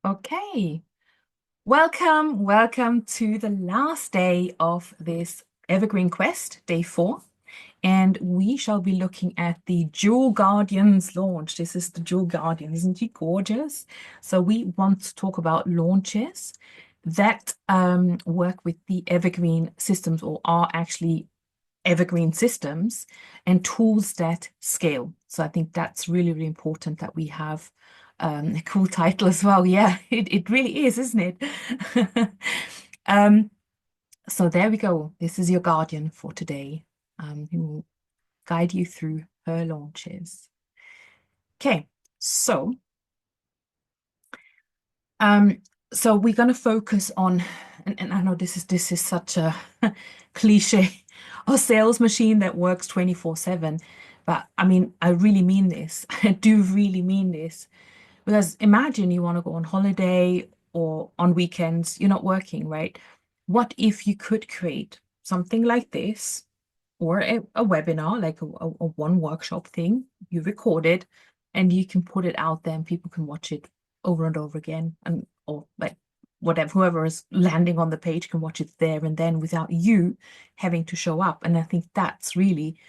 Okay, welcome to the last day of this Evergreen Quest, day 4. And we shall be looking at the Jewel Guardians launch. This is the Jewel Guardian, isn't he gorgeous? So we want to talk about launches that work with the Evergreen systems or are actually Evergreen systems and tools that scale. So I think that's really, really important that we have a cool title as well. Yeah, it really is, isn't it? um, so there we go. This is your guardian for today, who will guide you through her launches. Okay, so um, so we're going to focus on, and I know this is such a cliche, a sales machine that works 24/7, but I mean, I really mean this. I do really mean this because imagine you want to go on holiday or on weekends, you're not working, right? What if you could create something like this or a webinar, like a one workshop thing, you record it and you can put it out there and people can watch it over and over again and or like whatever, whoever is landing on the page can watch it there and then without you having to show up. And I think that's really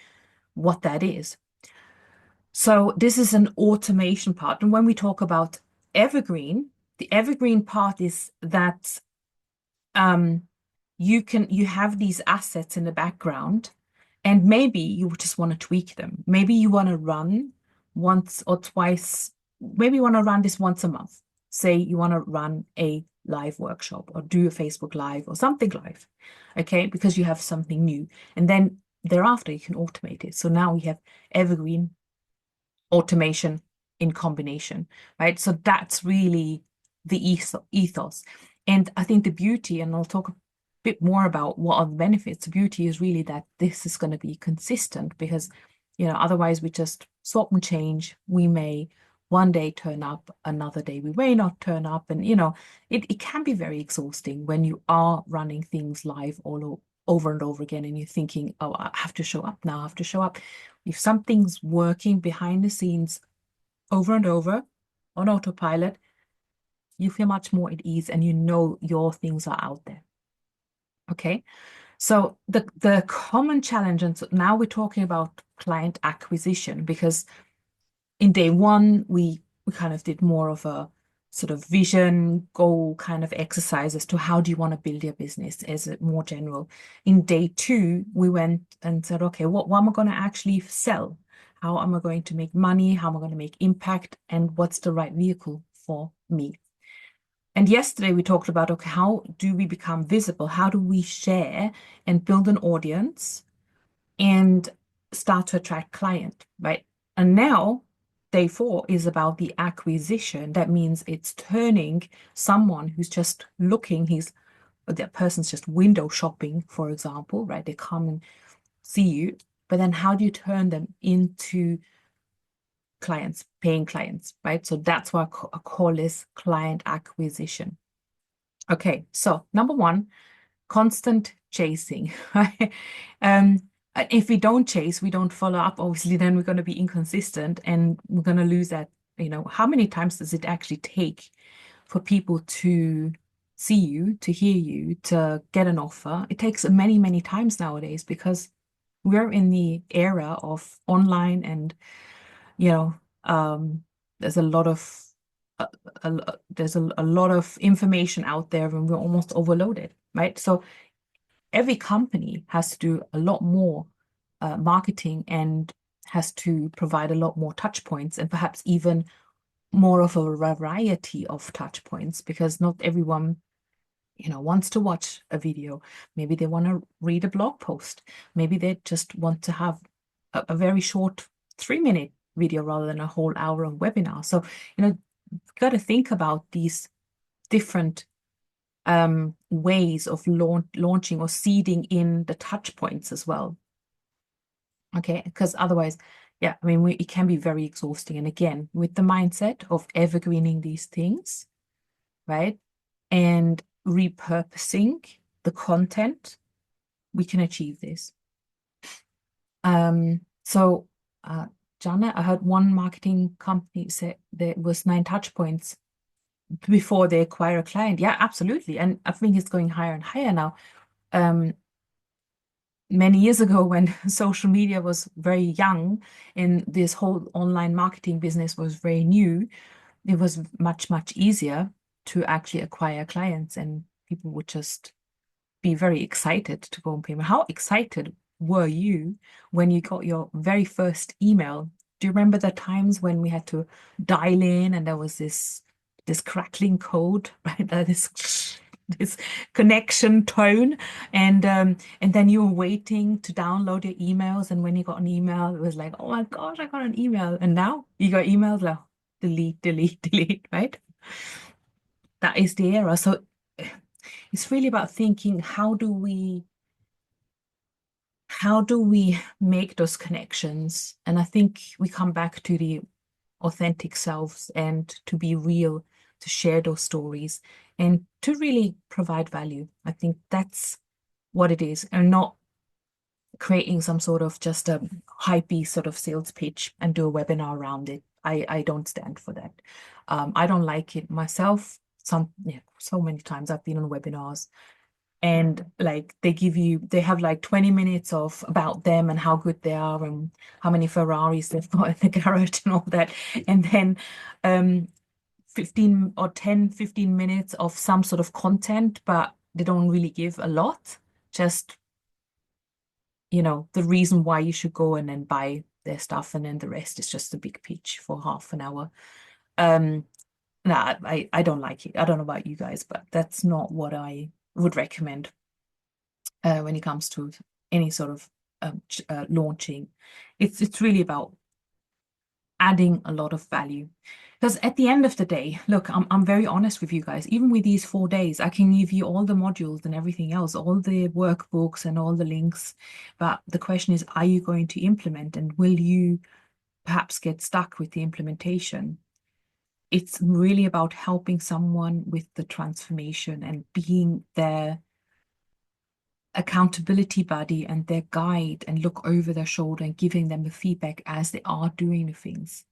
what that is. So this is an automation part. And when we talk about evergreen, the evergreen part is that um, you have these assets in the background, and maybe you just want to tweak them. Maybe you want to run once or twice, maybe you want to run this once a month. Say you want to run a live workshop or do a Facebook Live or something live, okay? Because you have something new. And then thereafter you can automate it. So now we have evergreen automation in combination, right? So that's really the ethos. And I think the beauty, and I'll talk a bit more about what are the benefits. The beauty is really that this is going to be consistent because, otherwise we just swap and change. We may one day turn up, another day we may not turn up. And, it can be very exhausting when you are running things live all over and over again and you're thinking, oh, I have to show up now, I have to show up. If something's working behind the scenes over and over on autopilot, you feel much more at ease and you know your things are out there. Okay. So the common challenge, and so now we're talking about client acquisition because in day one, we kind of did more of a sort of vision goal kind of exercise as to how do you want to build your business as a more general. In day two, we went and said, okay, what am I going to actually sell? How am I going to make money? How am I going to make impact? And what's the right vehicle for me? And yesterday we talked about, okay, how do we become visible? How do we share and build an audience and start to attract client, right? And now day 4 is about the acquisition. That means it's turning someone who's just looking, that person's just window shopping, for example, right? They come and see you, but then how do you turn them into clients, paying clients, right? So that's why I call this client acquisition. Okay, so number 1, constant chasing, right? If we don't chase, we don't follow up, obviously, then we're going to be inconsistent and we're going to lose that. How many times does it actually take for people to see you, to hear you, to get an offer? It takes many, many times nowadays because we're in the era of online and, you know, there's a lot of there's a lot of information out there and we're almost overloaded, right? So every company has to do a lot more marketing and has to provide a lot more touch points and perhaps even more of a variety of touch points because not everyone wants to watch a video. Maybe they want to read a blog post. Maybe they just want to have a very short 3-minute video rather than a whole hour of webinar. So, you've got to think about these different ways of launching or seeding in the touch points as well. Okay, because otherwise, yeah, I mean, it can be very exhausting. And again, with the mindset of evergreening these things, right, and repurposing the content, we can achieve this. So, Jana, I heard one marketing company say there was 9 touch points before they acquire a client. Yeah, absolutely. And I think it's going higher and higher now. Um, Many years ago, when social media was very young and this whole online marketing business was very new, it was much, much easier to actually acquire clients, and people would just be very excited to go on payment. How excited were you when you got your very first email? Do you remember the times when we had to dial in and there was this crackling code, right? This connection tone, and then you were waiting to download your emails, and when you got an email, it was like, oh my gosh, I got an email, and now you got emails like delete, delete, delete, right? That is the era. So it's really about thinking, how do we make those connections? And I think we come back to the authentic selves and to be real, to share those stories and to really provide value. I think that's what it is, and not creating some sort of just a hypey sort of sales pitch and do a webinar around it. I don't stand for that. I don't like it myself. So many times I've been on webinars and like they have like 20 minutes of about them and how good they are and how many Ferraris they've got in the garage and all that, and then 15 or 10 15 minutes of some sort of content, but they don't really give a lot, just the reason why you should go and then buy their stuff, and then the rest is just a big pitch for half an hour. No, I don't like it. I don't know about you guys, but that's not what I would recommend when it comes to any sort of launching. It's really about adding a lot of value. Because at the end of the day, look, I'm very honest with you guys. Even with these 4 days, I can give you all the modules and everything else, all the workbooks and all the links. But the question is, are you going to implement, and will you perhaps get stuck with the implementation? It's really about helping someone with the transformation and being their accountability buddy and their guide, and look over their shoulder and giving them the feedback as they are doing the things,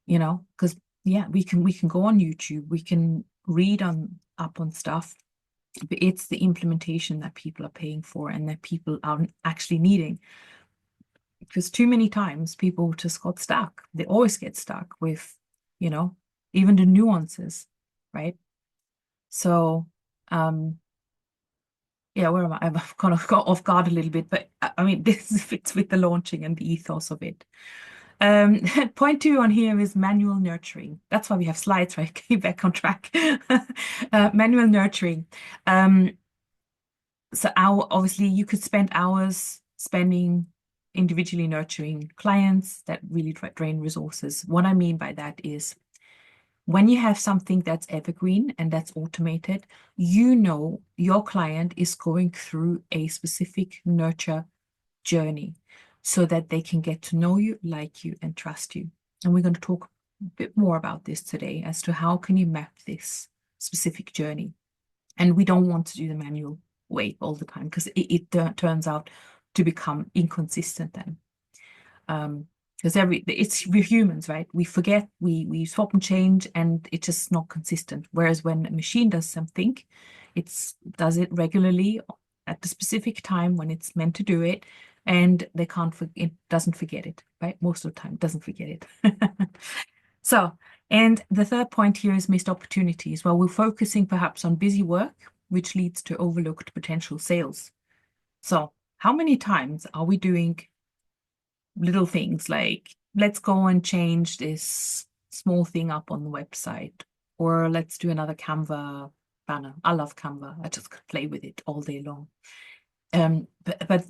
because yeah, we can go on YouTube, we can read up on stuff, but it's the implementation that people are paying for and that people are actually needing. Because too many times people just got stuck. They always get stuck with, even the nuances, right? So yeah, where am I? I've kind of got off guard a little bit, but I mean, this fits with the launching and the ethos of it. Point 2 on here is manual nurturing. That's why we have slides, right? Get back on track. Manual nurturing. So obviously you could spend hours spending individually nurturing clients that really drain resources. What I mean by that is, when you have something that's evergreen and that's automated, your client is going through a specific nurture journey so that they can get to know you, like you, and trust you. And we're going to talk a bit more about this today as to how can you map this specific journey. And we don't want to do the manual way all the time, because it turns out to become inconsistent then. Because we're humans, right? We forget, we swap and change, and it's just not consistent. Whereas when a machine does something, does it regularly at the specific time when it's meant to do it, and it doesn't forget it, right? Most of the time, it doesn't forget it. So, and the third point here is missed opportunities. Well, we're focusing perhaps on busy work, which leads to overlooked potential sales. So, how many times are we doing little things like, let's go and change this small thing up on the website, or let's do another Canva banner. I love Canva. I just could play with it all day long. But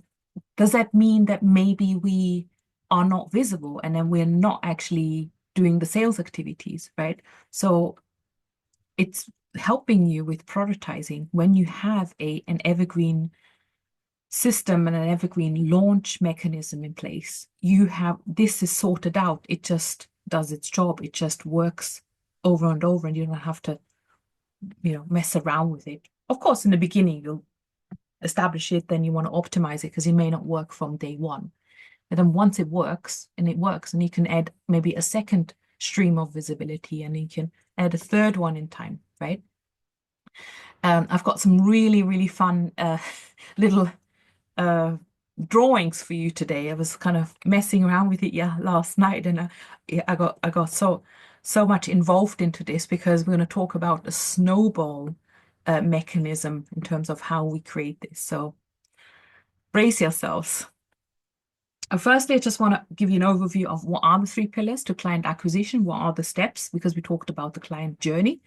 does that mean that maybe we are not visible and then we're not actually doing the sales activities, right? So it's helping you with prioritizing. When you have an evergreen system and an evergreen launch mechanism in place, this is sorted out. It just does its job. It just works over and over, and you don't have to mess around with it. Of course, in the beginning you'll establish it, then you want to optimize it because it may not work from day one. And then once it works, and you can add maybe a second stream of visibility, and you can add a third one in time, right? I've got some really, really fun little uh, drawings for you today. I was kind of messing around with it, yeah, last night, and I got so much involved into this because we're going to talk about the snowball mechanism in terms of how we create this. So brace yourselves. Firstly, I just want to give you an overview of what are the three pillars to client acquisition, what are the steps, because we talked about the client journey.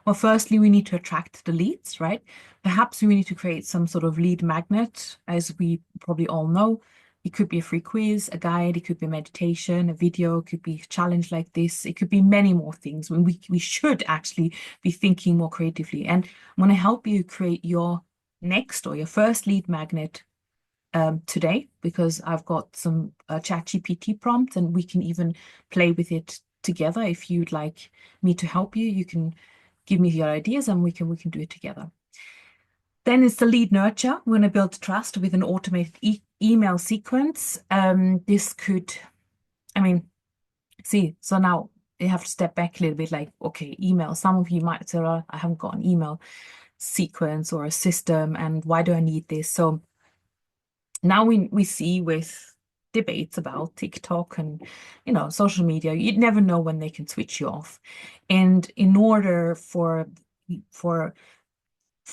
Well, firstly, we need to attract the leads, right? Perhaps we need to create some sort of lead magnet, as we probably all know. It could be a free quiz, a guide, it could be a meditation, a video, it could be a challenge like this. It could be many more things. We should actually be thinking more creatively. And I'm going to help you create your next or your first lead magnet today, because I've got some ChatGPT prompts, and we can even play with it together. If you'd like me to help you, you can give me your ideas and we can do it together. Then it's the lead nurture. We're going to build trust with an automated email sequence. This could, I mean, see, so now you have to step back a little bit, like, okay, email. Some of you might say, oh, I haven't got an email sequence or a system, and why do I need this? So now we see with debates about TikTok and social media, you'd never know when they can switch you off. And in order for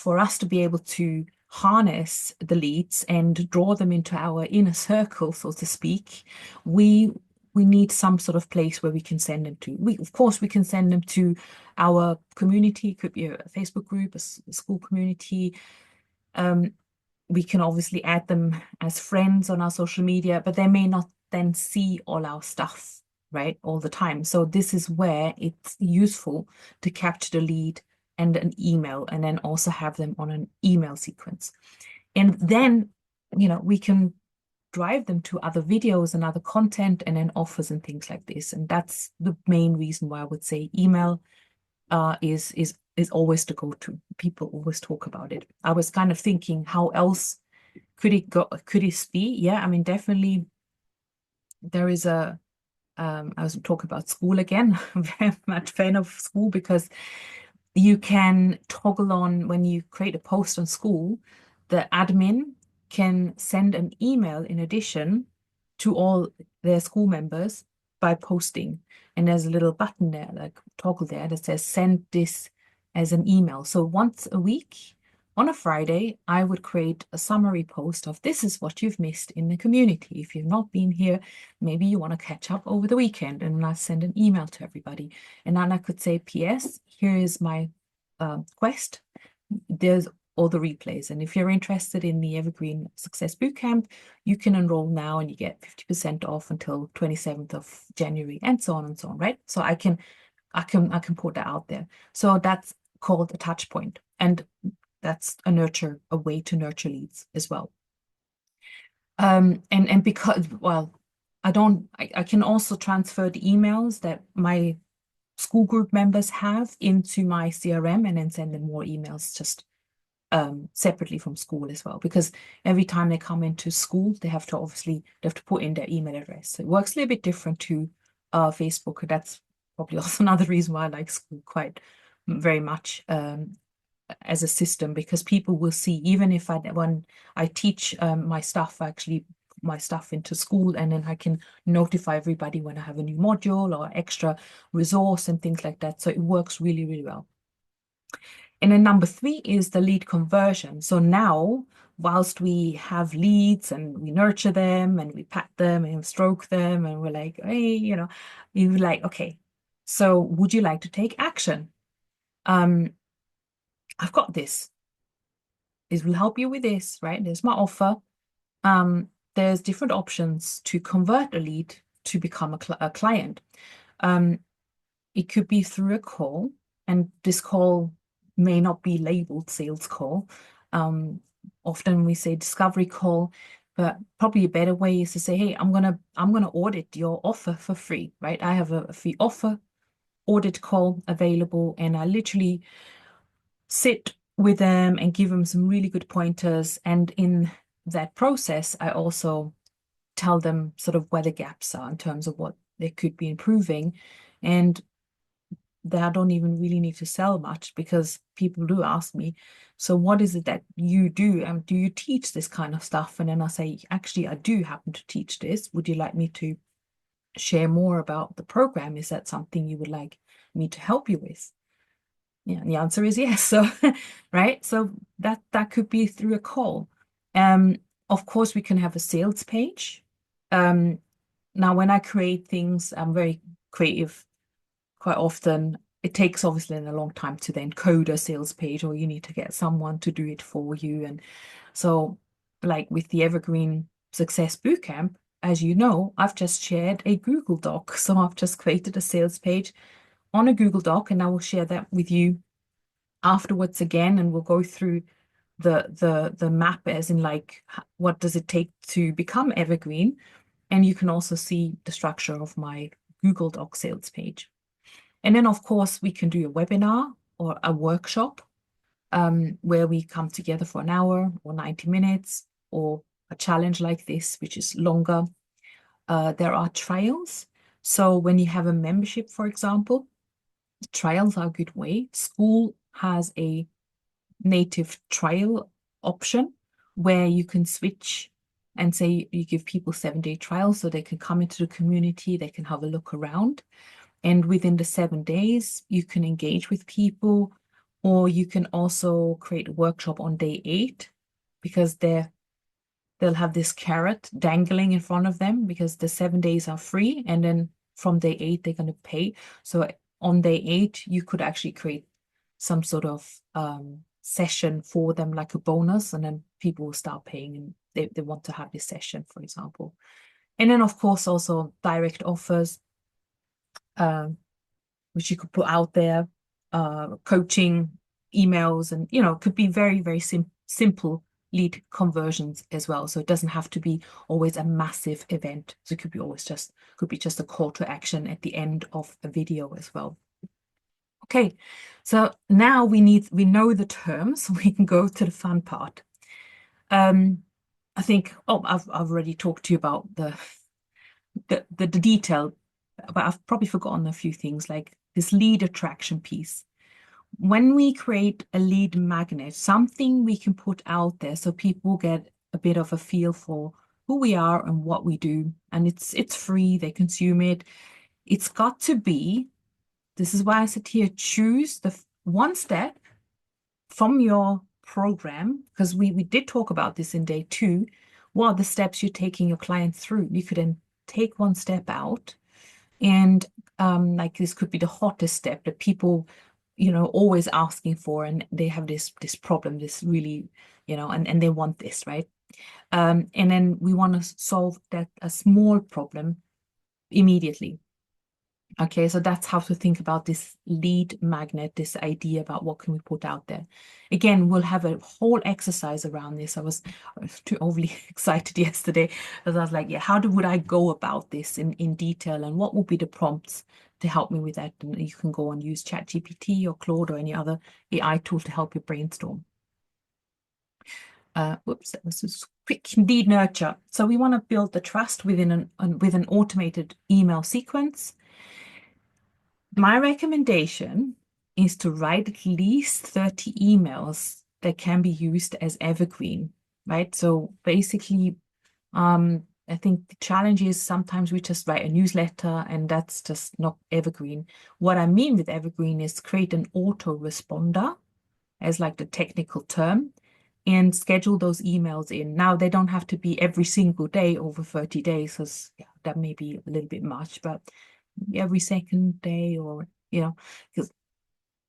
us to be able to harness the leads and draw them into our inner circle, so to speak, we need some sort of place where we can send them to. Of course, we can send them to our community. It could be a Facebook group, a school community. We can obviously add them as friends on our social media, but they may not then see all our stuff, right, all the time. So this is where it's useful to capture the lead and an email, and then also have them on an email sequence. And then, we can drive them to other videos and other content and then offers and things like this. And that's the main reason why I would say email is always the go-to. People always talk about it. I was kind of thinking, how else could it go? Could it be? Yeah, I mean, definitely there is I was talking about school again. I'm very much fan of school because you can toggle on when you create a post on school, the admin can send an email in addition to all their school members by posting. And there's a little button there, like toggle there, that says send this as an email. So once a week on a Friday, I would create a summary post of this is what you've missed in the community. If you've not been here, maybe you want to catch up over the weekend, and I send an email to everybody. And then I could say, PS, here is my quest. There's all the replays. And if you're interested in the Evergreen Success Bootcamp, you can enroll now and you get 50% off until 27th of January, and so on, right? So I can put that out there. So that's called a touch point. And that's a way to nurture leads as well. And because, well, I can also transfer the emails that my school group members have into my CRM and then send them more emails just separately from school as well, because every time they come into school, they have to put in their email address. So it works a little bit different to Facebook. That's probably also another reason why I like school quite very much as a system, because people will see, even if when I teach my stuff into school, and then I can notify everybody when I have a new module or extra resource and things like that. So it works really, really well. And then number 3 is the lead conversion. So now, whilst we have leads and we nurture them and we pat them and stroke them and we're like, hey, you're like, okay, so would you like to take action? I've got this. This will help you with this, right? There's my offer. There's different options to convert a lead to become a client. It could be through a call, and this call may not be labeled sales call. Often we say discovery call, but probably a better way is to say, hey, I'm gonna audit your offer for free, right? I have a free offer audit call available, and I literally sit with them and give them some really good pointers. And in that process, I also tell them sort of where the gaps are in terms of what they could be improving. And that I don't even really need to sell much, because people do ask me, so what is it that you do? Do you teach this kind of stuff? And then I say, actually, I do happen to teach this. Would you like me to share more about the program? Is that something you would like me to help you with? Yeah, and the answer is yes. So, right. So that could be through a call. Of course, we can have a sales page. Now, when I create things, I'm very creative. Quite often, it takes obviously a long time to then code a sales page, or you need to get someone to do it for you. And so, like with the Evergreen Success Bootcamp, as you know, I've just shared a Google Doc. So I've just created a sales page on a Google Doc, and I will share that with you afterwards again, and we'll go through the map, as in like what does it take to become Evergreen. And you can also see the structure of my Google Doc sales page. And then, of course, we can do a webinar or a workshop where we come together for an hour or 90 minutes, or a challenge like this, which is longer. There are trials. So when you have a membership, for example, trials are a good way. School has a native trial option where you can switch and say you give people 7-day trials so they can come into the community, they can have a look around. And within the 7 days, you can engage with people, or you can also create a workshop on day 8, because they'll have this carrot dangling in front of them, because the 7 days are free. And then from day 8, they're going to pay. So on day 8, you could actually create some sort of session for them, like a bonus, and then people will start paying, and they want to have this session, for example. And then, of course, also direct offers, which you could put out there, coaching emails, and could be very, very simple lead conversions as well. So it doesn't have to be always a massive event. So it could be just a call to action at the end of a video as well. Okay, so now we know the terms, so we can go to the fun part. I think I've already talked to you about the detail, but I've probably forgotten a few things, like this lead attraction piece. When we create a lead magnet, something we can put out there so people get a bit of a feel for who we are and what we do, and it's free, they consume it. It's got to be, this is why I said here, choose the one step from your program, because we did talk about this in day 2. What are the steps you're taking your client through? You could then take one step out, and like this could be the hottest step that people always asking for, and they have this problem, this really, and they want this, right? And then we want to solve that a small problem immediately. Okay, so that's how to think about this lead magnet, this idea about what can we put out there. Again, we'll have a whole exercise around this. I was too overly excited yesterday, because I was like, yeah, would I go about this in detail, and what would be the prompts to help me with that? And you can go and use ChatGPT or Claude or any other AI tool to help you brainstorm. Whoops, that was just quick. Lead nurture. So we want to build the trust within an automated email sequence. My recommendation is to write at least 30 emails that can be used as evergreen, right? So basically, I think the challenge is sometimes we just write a newsletter and that's just not evergreen. What I mean with evergreen is create an autoresponder, as like the technical term, and schedule those emails in. Now, they don't have to be every single day over 30 days, because that may be a little bit much, but every second day, or because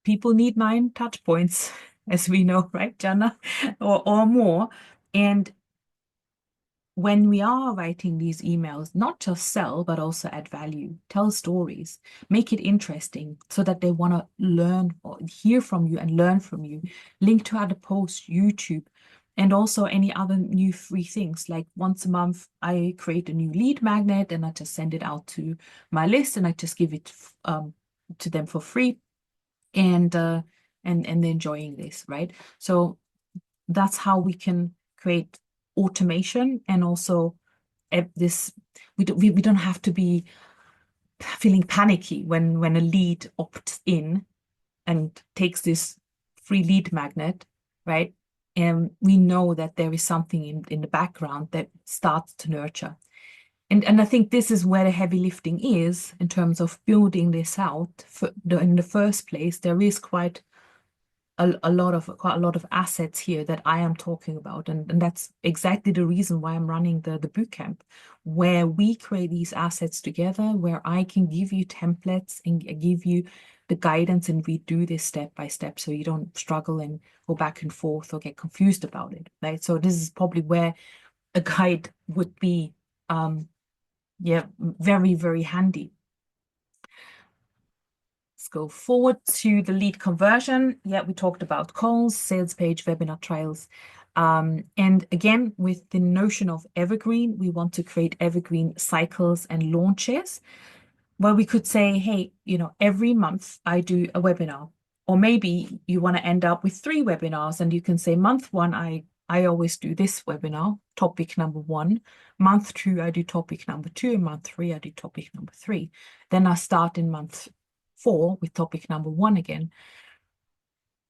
people need 9 touch points, as we know, right, Jana, or more. And when we are writing these emails, not just sell, but also add value, tell stories, make it interesting so that they want to learn or hear from you and learn from you, link to other posts, YouTube, and also any other new free things. Like once a month, I create a new lead magnet and I just send it out to my list, and I just give it to them for free, and they're enjoying this, right? So that's how we can create automation, and also this we don't have to be feeling panicky when a lead opts in and takes this free lead magnet, right? And we know that there is something in the background that starts to nurture. And I think this is where the heavy lifting is in terms of building this out. In the first place, there is quite a lot of assets here that I am talking about. And that's exactly the reason why I'm running the bootcamp, where we create these assets together, where I can give you templates and give you the guidance, and we do this step by step so you don't struggle and go back and forth or get confused about it. Right. So this is probably where a guide would be yeah, very, very handy. Let's go forward to the lead conversion. Yeah, we talked about calls, sales page, webinar trials. And again, with the notion of evergreen, we want to create evergreen cycles and launches where we could say, hey, every month I do a webinar. Or maybe you want to end up with 3 webinars and you can say month 1, I always do this webinar, topic number 1. Month 2, I do topic number 2. And month 3, I do topic number 3. Then I start in month 4 with topic number 1 again.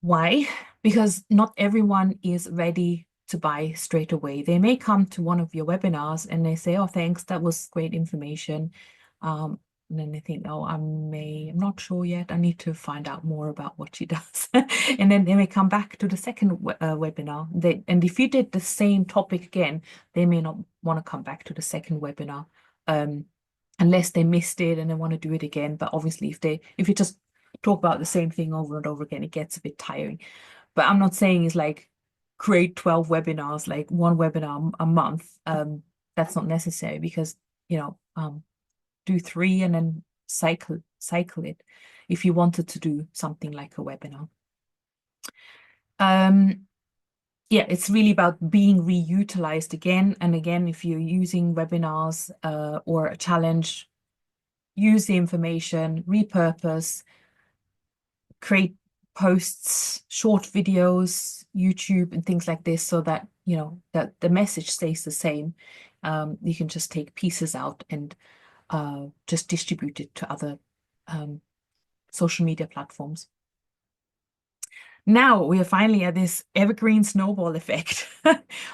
Why? Because not everyone is ready to buy straight away. They may come to one of your webinars and they say, oh, thanks, that was great information. And then they think, oh, I'm not sure yet. I need to find out more about what she does. And then they may come back to the second webinar. And if you did the same topic again, they may not want to come back to the second webinar unless they missed it and they want to do it again. But obviously, if you just talk about the same thing over and over again, it gets a bit tiring. But I'm not saying it's like create 12 webinars, like 1 webinar a month. That's not necessary because, do 3 and then cycle it if you wanted to do something like a webinar. Yeah, it's really about being reutilized again and again. If you're using webinars or a challenge, use the information, repurpose, create posts, short videos, YouTube and things like this so that, that the message stays the same. You can just take pieces out and just distribute it to other social media platforms. Now we are finally at this evergreen snowball effect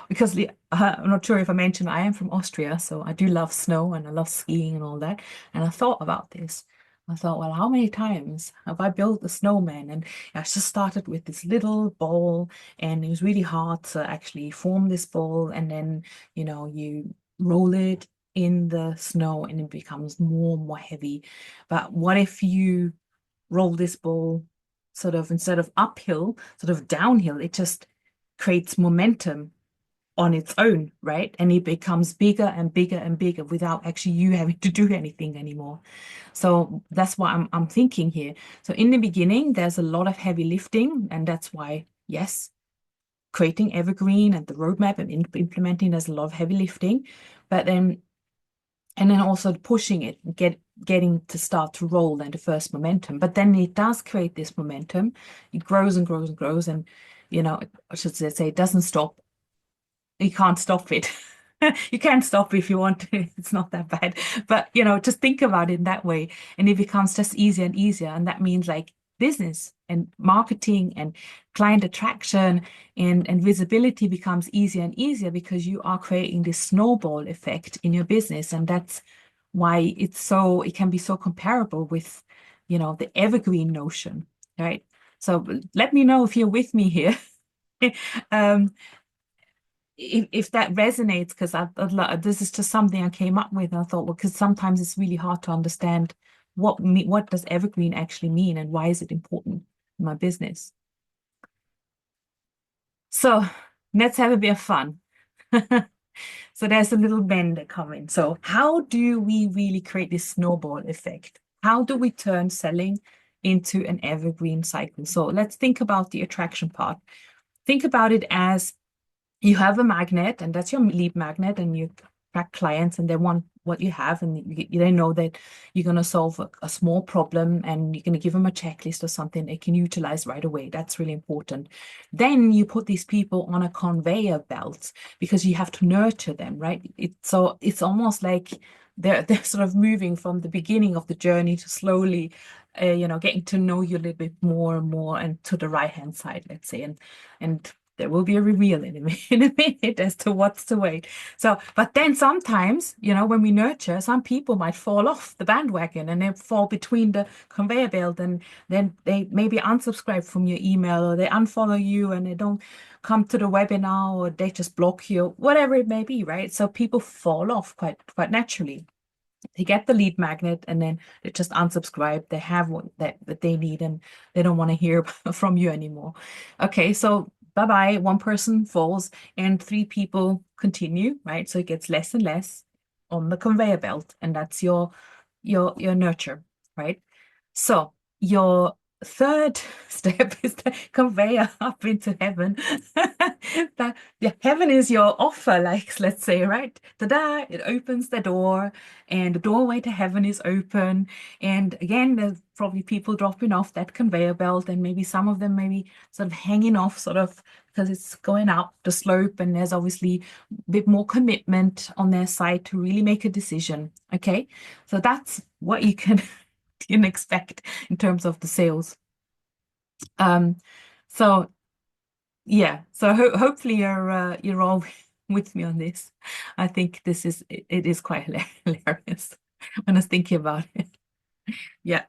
because I'm not sure if I mentioned I am from Austria, so I do love snow and I love skiing and all that. And I thought about this. I thought, well, how many times have I built a snowman? And I just started with this little ball, and it was really hard to actually form this ball. And then, you roll it in the snow and it becomes more and more heavy. But what if you roll this ball sort of instead of uphill, sort of downhill? It just creates momentum on its own, right? And it becomes bigger and bigger and bigger without actually you having to do anything anymore. So that's what I'm thinking here. So in the beginning, there's a lot of heavy lifting, and that's why, yes, creating Evergreen and the roadmap and implementing, there's a lot of heavy lifting, but then also pushing it, getting to start to roll and the first momentum. But then it does create this momentum. It grows and grows and grows, and I should say it doesn't stop. You can't stop it. You can stop if you want to. It's not that bad. But just think about it in that way, and it becomes just easier and easier. And that means like business and marketing and client attraction and visibility becomes easier and easier because you are creating this snowball effect in your business. And that's why it can be so comparable with, the evergreen notion, right? So let me know if you're with me here. If that resonates, because this is just something I came up with, and I thought, well, because sometimes it's really hard to understand what does evergreen actually mean and why is it important in my business. So let's have a bit of fun. So there's a little vendor coming. So how do we really create this snowball effect? How do we turn selling into an evergreen cycle? So let's think about the attraction part. Think about it as you have a magnet, and that's your lead magnet, and you attract clients and they want what you have, and they know that you're going to solve a small problem and you're going to give them a checklist or something they can utilize right away. That's really important. Then you put these people on a conveyor belt because you have to nurture them, right? So it's almost like they're sort of moving from the beginning of the journey to slowly, getting to know you a little bit more and more, and to the right hand side, let's say, and there will be a reveal in in a minute as to what's to wait. So, but then sometimes, when we nurture, some people might fall off the bandwagon and they fall between the conveyor belt, and then they maybe unsubscribe from your email, or they unfollow you and they don't come to the webinar, or they just block you, whatever it may be, right? So people fall off quite naturally. They get the lead magnet and then they just unsubscribe. They have what that they need, and they don't want to hear from you anymore. Okay, so bye-bye. One person falls and three people continue, right? So it gets less and less on the conveyor belt, and that's your nurture, right? So your third step is the conveyor up into heaven. Heaven is your offer, like, let's say, right? Ta-da! It opens the door, and the doorway to heaven is open. And again, there's probably people dropping off that conveyor belt, and maybe some of them maybe sort of hanging off, sort of because it's going up the slope, and there's obviously a bit more commitment on their side to really make a decision. Okay, so that's what you can expect in terms of the sales. So yeah, so hopefully you're all with me on this. I think it is quite hilarious when I was thinking about it. Yeah,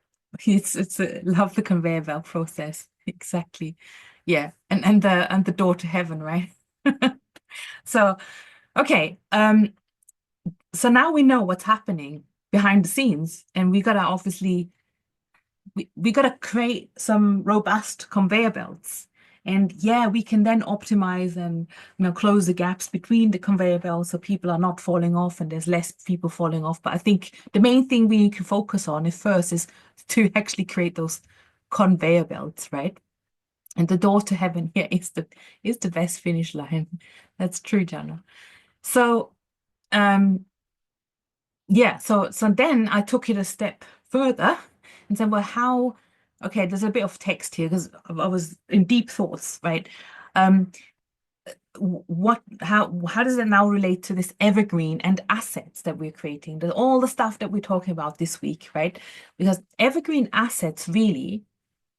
it's love the conveyor belt process. Exactly. Yeah, and the door to heaven, right? So okay, so now we know what's happening behind the scenes, and we gotta obviously we got to create some robust conveyor belts. And yeah, we can then optimize and close the gaps between the conveyor belts so people are not falling off and there's less people falling off. But I think the main thing we need to focus on first is to actually create those conveyor belts, right? And the door to heaven here is the best finish line. That's true, Jana. So yeah, so then I took it a step further and said, well, okay, there's a bit of text here because I was in deep thoughts, right? How does it now relate to this evergreen and assets that we're creating? All the stuff that we're talking about this week, right? Because evergreen assets really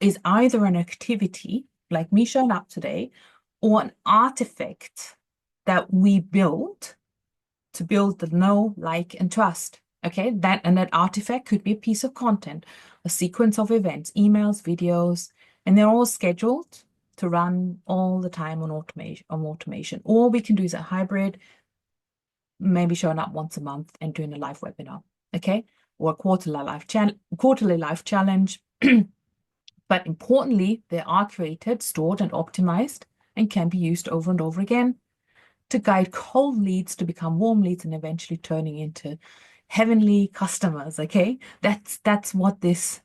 is either an activity like me showing up today, or an artifact that we build to build the know, like, and trust. Okay, that artifact could be a piece of content, a sequence of events, emails, videos, and they're all scheduled to run all the time on automation. Or we can do is a hybrid, maybe showing up once a month and doing a live webinar. Okay, or a quarterly live challenge. But importantly, they are created, stored, and optimized, and can be used over and over again to guide cold leads to become warm leads and eventually turning into heavenly customers. Okay, that's what this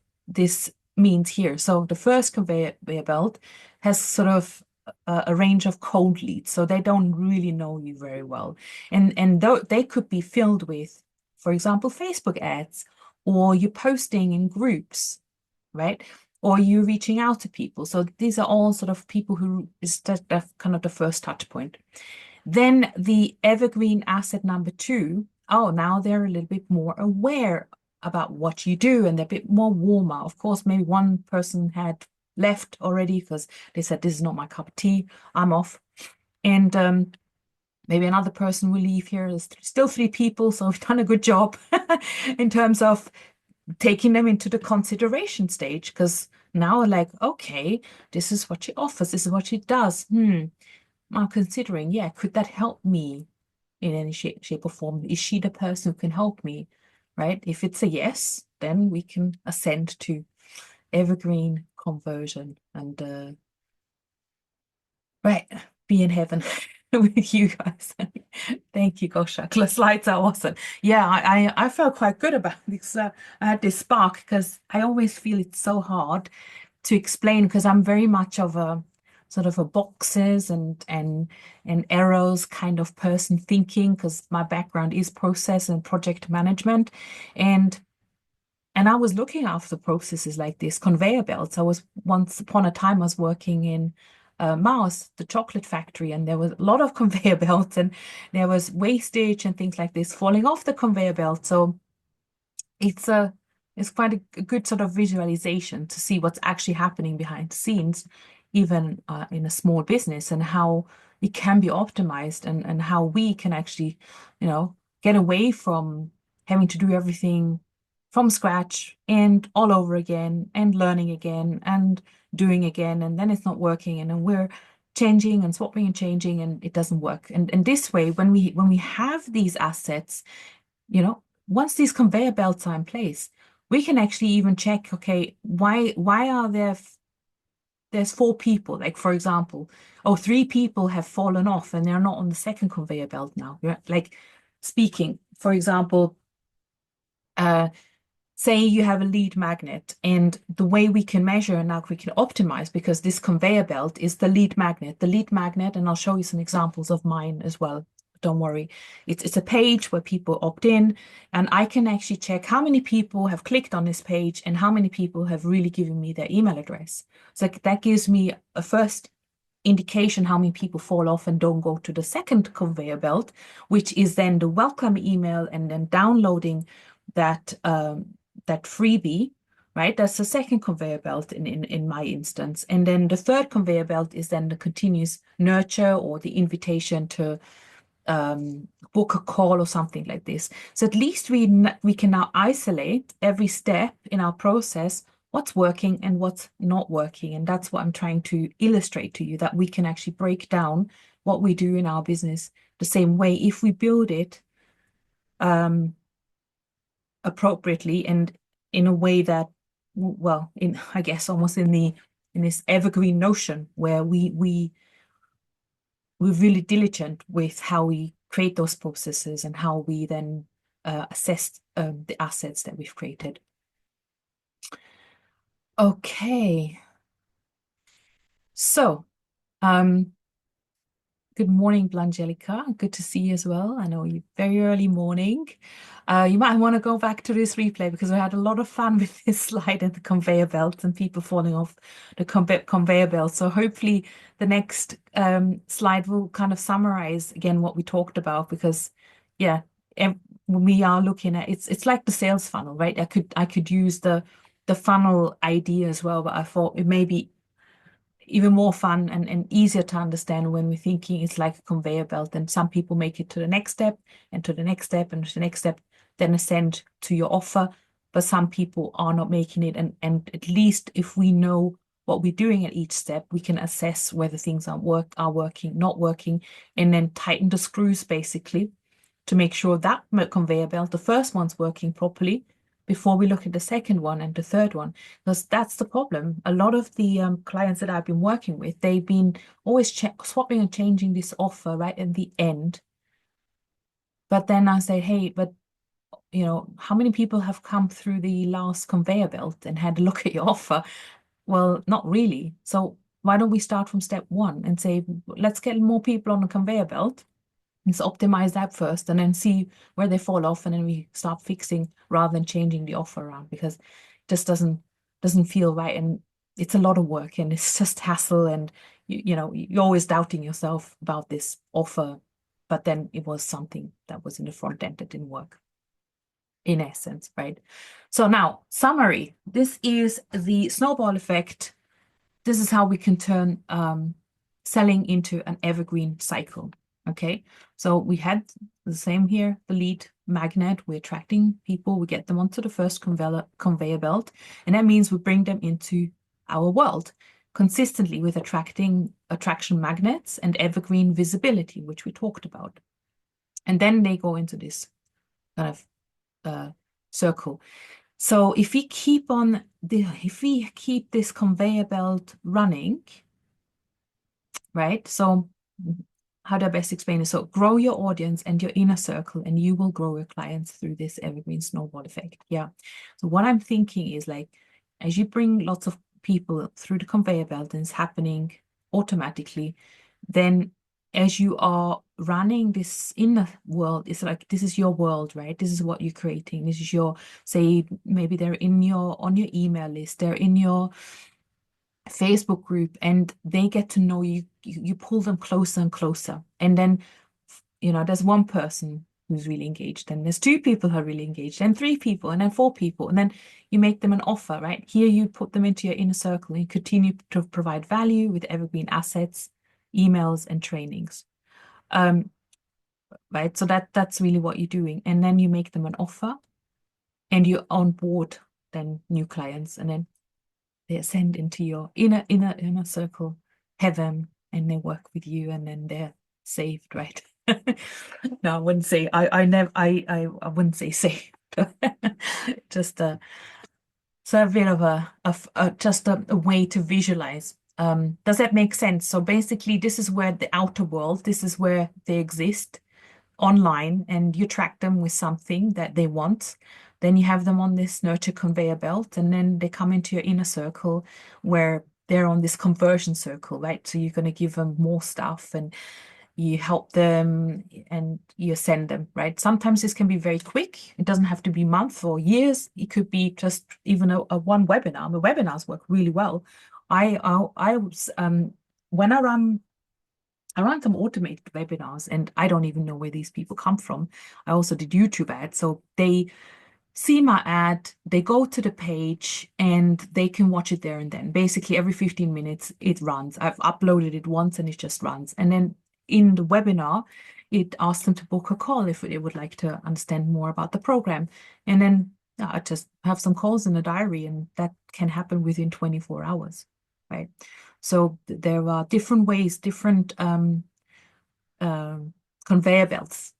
means here. So the first conveyor belt has sort of a range of cold leads, so they don't really know you very well, and they could be filled with, for example, Facebook ads, or you're posting in groups, right? Or you reaching out to people. So these are all sort of people who is that kind of the first touch point. Then the evergreen asset number 2, now they're a little bit more aware about what you do, and they're a bit more warmer. Of course, maybe one person had left already because they said, this is not my cup of tea, I'm off. And maybe another person will leave here. There's still 3 people, so we've done a good job in terms of taking them into the consideration stage, because now like, okay, this is what she offers, this is what she does. I'm considering, yeah, could that help me in any shape or form? Is she the person who can help me, right? If it's a yes, then we can ascend to evergreen conversion and right, be in heaven with you guys. Thank you, Gosha. The slides are awesome. Yeah, I felt quite good about this. I had this spark because I always feel it's so hard to explain, because I'm very much of a sort of a boxes and arrows kind of person, thinking, because my background is process and project management, and I was looking after processes like this conveyor belts. I was once upon a time I was working in Mars, the chocolate factory, and there was a lot of conveyor belts, and there was wastage and things like this falling off the conveyor belt. So it's a it's quite a good sort of visualization to see what's actually happening behind the scenes, even in a small business, and how it can be optimized, and how we can actually, get away from having to do everything from scratch and all over again and learning again and doing again, and then it's not working, and then we're changing and swapping and changing, and it doesn't work. And this way, when we have these assets, once these conveyor belts are in place, we can actually even check, okay, why are there's four people, like for example, oh, three people have fallen off and they're not on the second conveyor belt now. Like speaking, for example, say you have a lead magnet, and the way we can measure and now we can optimize, because this conveyor belt is the lead magnet, and I'll show you some examples of mine as well. Don't worry. It's a page where people opt in, and I can actually check how many people have clicked on this page and how many people have really given me their email address. So that gives me a first indication how many people fall off and don't go to the second conveyor belt, which is then the welcome email and then downloading that freebie, right? That's the second conveyor belt in my instance. And then the third conveyor belt is then the continuous nurture or the invitation to book a call or something like this. So at least we can now isolate every step in our process, what's working and what's not working. And that's what I'm trying to illustrate to you, that we can actually break down what we do in our business the same way if we build it appropriately and in a way that, well, I guess almost in this evergreen notion where we're really diligent with how we create those processes and how we then assess the assets that we've created. Okay. So, good morning, Blangelica. Good to see you as well. I know you very early morning. You might want to go back to this replay because we had a lot of fun with this slide and the conveyor belt and people falling off the conveyor belt. So hopefully the next slide will kind of summarize again what we talked about, because yeah, when we are looking at it's like the sales funnel, right? I could use the funnel idea as well, but I thought it may be even more fun and easier to understand when we're thinking it's like a conveyor belt, and some people make it to the next step and to the next step and to the next step, then ascend to your offer. But some people are not making it, and at least if we know what we're doing at each step, we can assess whether things are working, not working, and then tighten the screws basically to make sure that conveyor belt, the first one's working properly, before we look at the second one and the third one. Because that's the problem. A lot of the clients that I've been working with, they've been always swapping and changing this offer right at the end. But then I say, hey, but how many people have come through the last conveyor belt and had a look at your offer? Well, not really. So why don't we start from step one and say, let's get more people on the conveyor belt. Let's optimize that first and then see where they fall off, and then we start fixing rather than changing the offer around, because it just doesn't feel right, and it's a lot of work and it's just hassle, and you're always doubting yourself about this offer, but then it was something that was in the front end that didn't work in essence, right? So now, summary. This is the snowball effect. This is how we can turn selling into an evergreen cycle. Okay, so we had the same here, the lead magnet, we're attracting people, we get them onto the first conveyor belt, and that means we bring them into our world consistently with attraction magnets and evergreen visibility, which we talked about. And then they go into this kind of circle. So if we keep this conveyor belt running, right? So how do I best explain it? So grow your audience and your inner circle, and you will grow your clients through this evergreen snowball effect. Yeah. So what I'm thinking is, like, as you bring lots of people through the conveyor belt and it's happening automatically, then as you are running this inner world, it's like, this is your world, right? This is what you're creating. This is say maybe they're on your email list, they're in your Facebook group, and they get to know you. You pull them closer and closer. And then, there's one person who's really engaged, and there's two people who are really engaged, and three people, and then four people. And then you make them an offer, right? Here you put them into your inner circle and continue to provide value with evergreen assets, emails, and trainings. Right. So that's really what you're doing. And then you make them an offer and you onboard then new clients, and then they ascend into your inner circle heaven, and they work with you, and then they're saved, right? No, I wouldn't say I never I wouldn't say saved. Just so a bit of just a way to visualize. Does that make sense? So basically, this is where the outer world, this is where they exist online, and you track them with something that they want. Then you have them on this nurture conveyor belt, and then they come into your inner circle where they're on this conversion circle, right? So you're going to give them more stuff, and you help them and you send them, right? Sometimes this can be very quick. It doesn't have to be months or years. It could be just even a one webinar. The webinars work really well. I was when I run some automated webinars, and I don't even know where these people come from. I also did YouTube ads. So they see my ad, they go to the page, and they can watch it there and then. Basically, every 15 minutes, it runs. I've uploaded it once and it just runs. And then in the webinar, it asks them to book a call if they would like to understand more about the program. And then I just have some calls in the diary, and that can happen within 24 hours, right? So there are different ways, different conveyor belts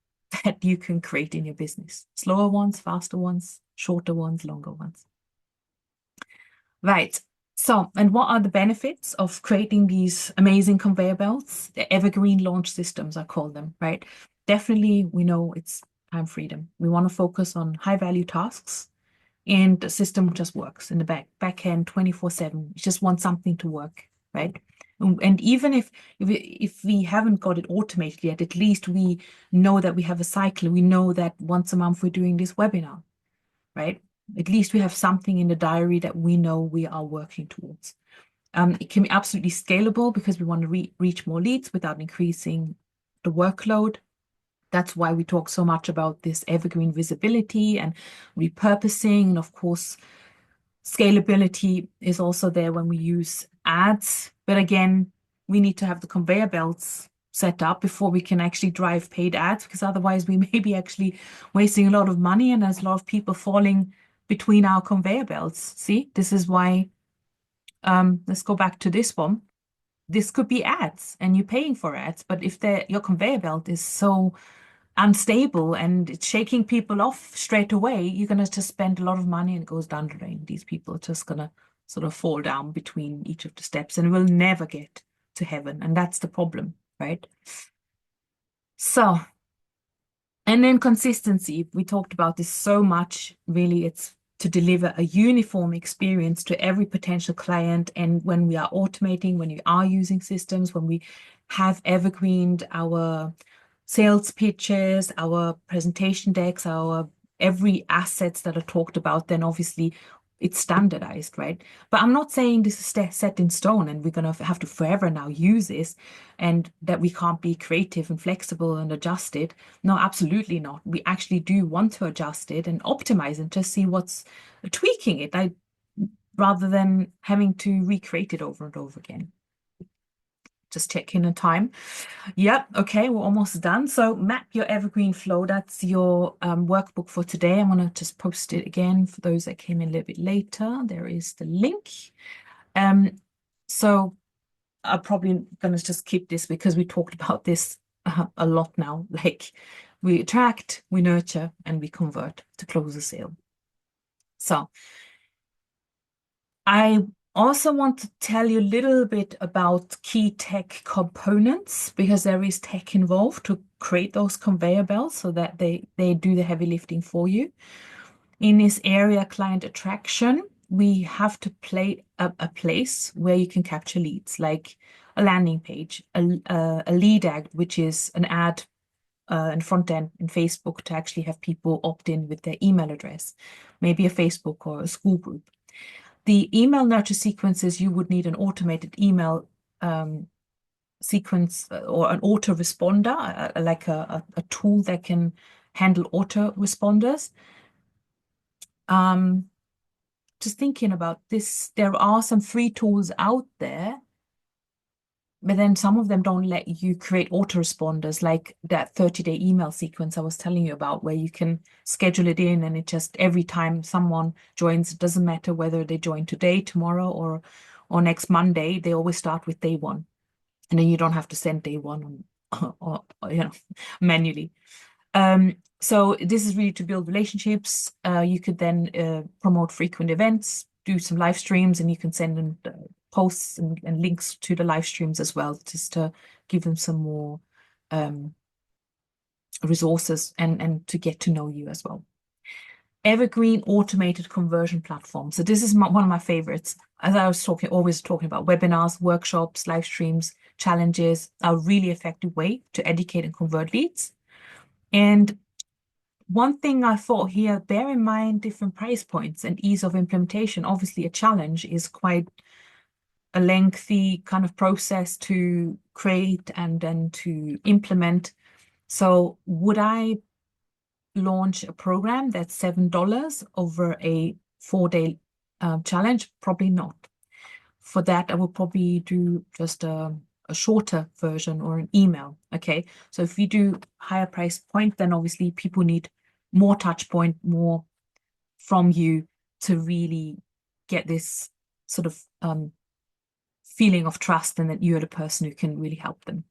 that you can create in your business. Slower ones, faster ones, shorter ones, longer ones. Right. So, and what are the benefits of creating these amazing conveyor belts? The Evergreen Launch Systems, I call them, right? Definitely, we know it's time freedom. We want to focus on high value tasks, and the system just works in the back end 24/7. You just want something to work, right? And even if we haven't got it automated yet, at least we know that we have a cycle. We know that once a month we're doing this webinar, right? At least we have something in the diary that we know we are working towards. It can be absolutely scalable because we want to reach more leads without increasing the workload. That's why we talk so much about this evergreen visibility and repurposing. And of course, scalability is also there when we use ads. But again, we need to have the conveyor belts set up before we can actually drive paid ads, because otherwise we may be actually wasting a lot of money, and there's a lot of people falling between our conveyor belts. See, this is why, let's go back to this one. This could be ads and you're paying for ads, but if your conveyor belt is so unstable and it's shaking people off straight away, you're going to just spend a lot of money and it goes down the drain. These people are just going to sort of fall down between each of the steps and will never get to heaven. And that's the problem, right? So, and then consistency. We talked about this so much. Really, it's to deliver a uniform experience to every potential client. And when we are automating, when we are using systems, when we have evergreened our sales pitches, our presentation decks, our every assets that are talked about, then obviously it's standardized, right? But I'm not saying this is set in stone and we're going to have to forever now use this, and that we can't be creative and flexible and adjust it. No, absolutely not. We actually do want to adjust it and optimize and just see what's tweaking it, rather than having to recreate it over and over again. Just check in the time. Yep. Okay, we're almost done. So map your evergreen flow. That's your workbook for today. I'm going to just post it again for those that came in a little bit later. There is the link. So I'm probably going to just keep this because we talked about this a lot now. Like, we attract, we nurture, and we convert to close a sale. So I also want to tell you a little bit about key tech components, because there is tech involved to create those conveyor belts so that they do the heavy lifting for you. In this area, client attraction, we have to play a place where you can capture leads, like a landing page, a lead ad, which is an ad in front end in Facebook to actually have people opt in with their email address, maybe a Facebook or a school group. The email nurture sequences, you would need an automated email sequence or an autoresponder, like a tool that can handle autoresponders. Just thinking about this, there are some free tools out there, but then some of them don't let you create autoresponders, like that 30-day email sequence I was telling you about, where you can schedule it in and it just every time someone joins, it doesn't matter whether they join today, tomorrow, or next Monday, they always start with day one. And then you don't have to send day one or manually. So this is really to build relationships. You could then promote frequent events, do some live streams, and you can send them posts and links to the live streams as well, just to give them some more resources and to get to know you as well. Evergreen automated conversion platform. So this is one of my favorites. As I was always talking about, webinars, workshops, live streams, challenges are a really effective way to educate and convert leads. And one thing I thought here, bear in mind different price points and ease of implementation. Obviously, a challenge is quite a lengthy kind of process to create and then to implement. So would I launch a program that's $7 over a 4-day challenge? Probably not. For that, I will probably do just a shorter version or an email. Okay, so if we do higher price point, then obviously people need more touch point, more from you to really get this sort of feeling of trust and that you're the person who can really help them.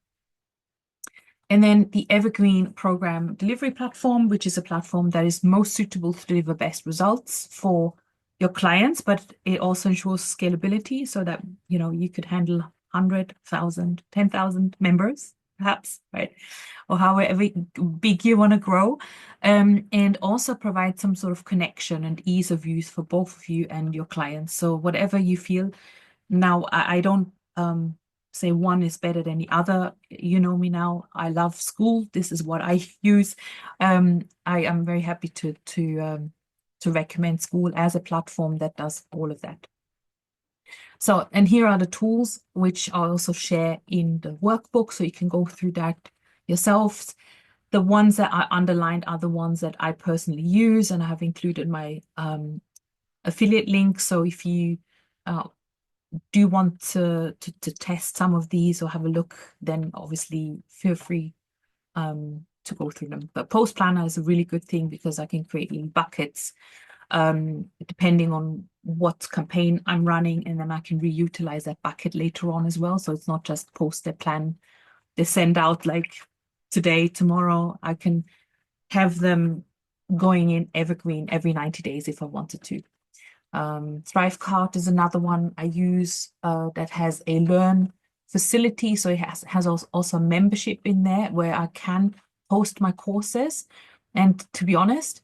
And then the Evergreen Program Delivery Platform, which is a platform that is most suitable to deliver best results for your clients, but it also ensures scalability so that, you could handle 100,000, 10,000 members, perhaps, right? Or however big you want to grow, and also provide some sort of connection and ease of use for both of you and your clients. So whatever you feel. Now, I don't say one is better than the other. You know me now. I love school. This is what I use. I am very happy to recommend School as a platform that does all of that. So, and here are the tools which I also share in the workbook, so you can go through that yourselves. The ones that I underlined are the ones that I personally use, and I have included my affiliate link. So if you do want to test some of these or have a look, then obviously feel free to go through them. But Post Planner is a really good thing because I can create in buckets depending on what campaign I'm running, and then I can reutilize that bucket later on as well. So it's not just post their plan they send out like today, tomorrow. I can have them going in evergreen every 90 days if I wanted to. Thrivecart is another one I use that has a learn facility. So it has also membership in there where I can post my courses. And to be honest,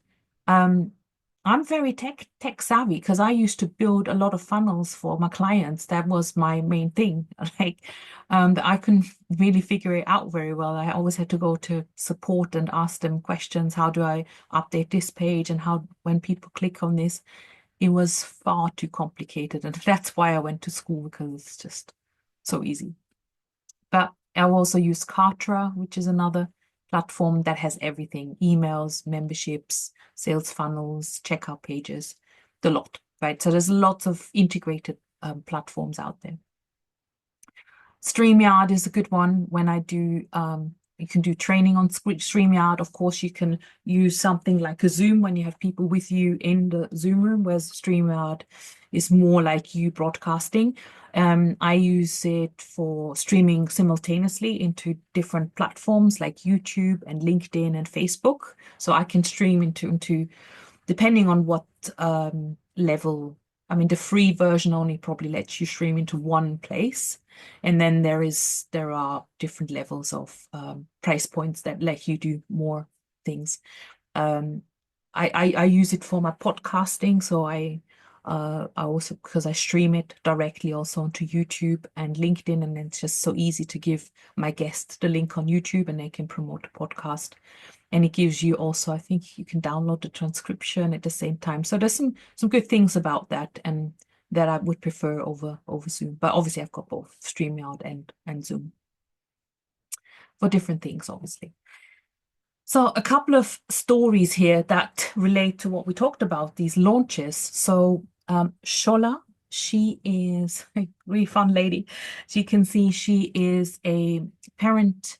I'm very tech savvy because I used to build a lot of funnels for my clients. That was my main thing. Like that I couldn't really figure it out very well. I always had to go to support and ask them questions. How do I update this page? And how, when people click on this, it was far too complicated. And that's why I went to school, because it's just so easy. But I also use Kartra, which is another platform that has everything: emails, memberships, sales funnels, checkout pages, the lot, right? So there's lots of integrated platforms out there. StreamYard is a good one. When I do, you can do training on StreamYard. Of course, you can use something like a Zoom when you have people with you in the Zoom room, whereas StreamYard is more like you broadcasting. I use it for streaming simultaneously into different platforms like YouTube and LinkedIn and Facebook. So I can stream into depending on what level. I mean, the free version only probably lets you stream into one place. And then there are different levels of price points that let you do more things. I use it for my podcasting, so I also, because I stream it directly also onto YouTube and LinkedIn, and it's just so easy to give my guests the link on YouTube and they can promote the podcast. And it gives you also, I think you can download the transcription at the same time. So there's some good things about that. And that I would prefer over Zoom. But obviously I've got both StreamYard and Zoom for different things, obviously. So a couple of stories here that relate to what we talked about, these launches. So Shola, she is a really fun lady. As you can see, she is a parent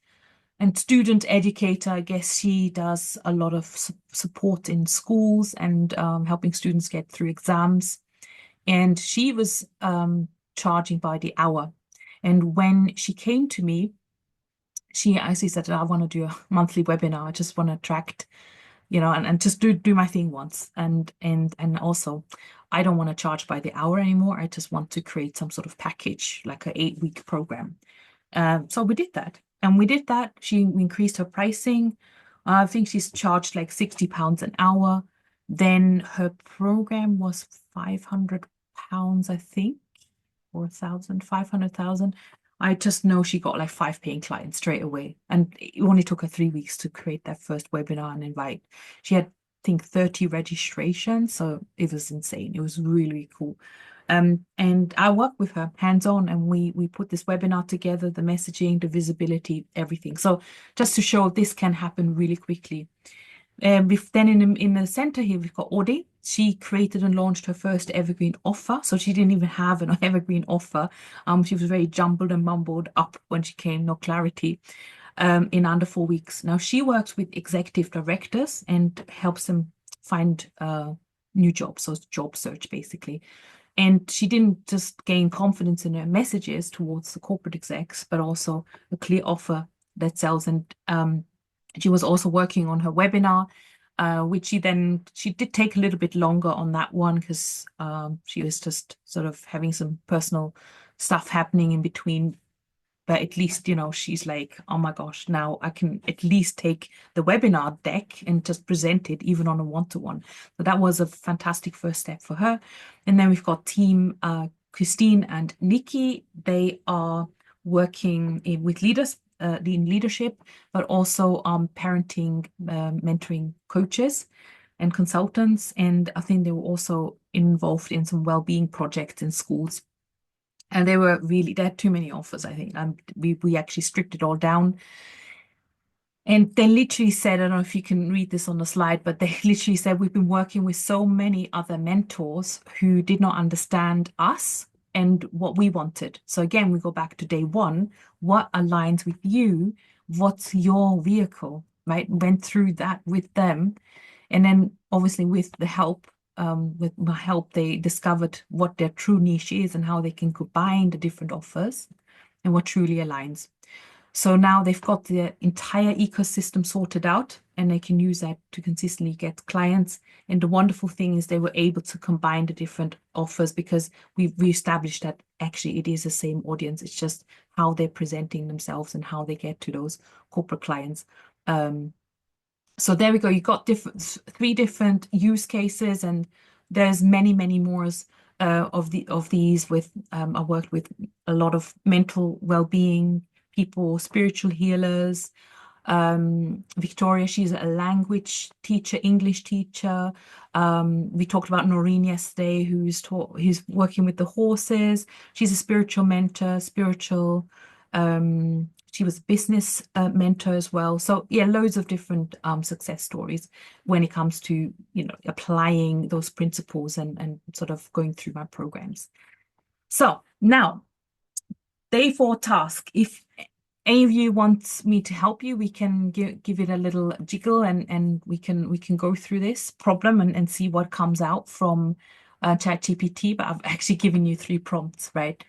and student educator. I guess she does a lot of support in schools and helping students get through exams. And she was charging by the hour. And when she came to me, she actually said, I want to do a monthly webinar. I just want to attract, and just do my thing once. And also I don't want to charge by the hour anymore. I just want to create some sort of package, like an 8-week program. So we did that. And we did that. She increased her pricing. I think she's charged like £60 an hour. Then her program was £500, I think, or 500,000. I just know she got like 5 paying clients straight away. And it only took her 3 weeks to create that first webinar and invite. She had, I think, 30 registrations. So it was insane. It was really, really cool. And I worked with her hands-on, and we put this webinar together, the messaging, the visibility, everything. So just to show this can happen really quickly. Then in the center here, we've got Audie. She created and launched her first Evergreen offer. So she didn't even have an Evergreen offer. She was very jumbled and mumbled up when she came, no clarity, in under 4 weeks. Now she works with executive directors and helps them find new jobs, so it's job search basically. And she didn't just gain confidence in her messages towards the corporate execs, but also a clear offer that sells. And she was also working on her webinar, which she did take a little bit longer on that one because she was just sort of having some personal stuff happening in between. But at least, she's like, oh my gosh, now I can at least take the webinar deck and just present it even on a one-to-one. So that was a fantastic first step for her. And then we've got team Christine and Nikki. They are working with leaders in leadership, but also parenting, mentoring coaches and consultants. And I think they were also involved in some well-being projects in schools. And they had too many offers, I think. We actually stripped it all down. And they literally said, I don't know if you can read this on the slide, but they literally said, we've been working with so many other mentors who did not understand us and what we wanted. So again, we go back to day one. What aligns with you? What's your vehicle, right? Went through that with them. And then obviously with my help, they discovered what their true niche is and how they can combine the different offers and what truly aligns. So now they've got the entire ecosystem sorted out, and they can use that to consistently get clients. And the wonderful thing is they were able to combine the different offers because we established that actually it is the same audience. It's just how they're presenting themselves and how they get to those corporate clients. So there we go. You got 3 different use cases, and there's many, many more of these. With I worked with a lot of mental well-being people, spiritual healers. Victoria, she's a language teacher, English teacher. We talked about Noreen yesterday, who's working with the horses. She's a spiritual mentor, she was a business mentor as well. So yeah, loads of different success stories when it comes to, applying those principles and sort of going through my programs. So now, day 4 task. If any of you want me to help you, we can give it a little jiggle and we can go through this problem and see what comes out from ChatGPT. But I've actually given you 3 prompts, right?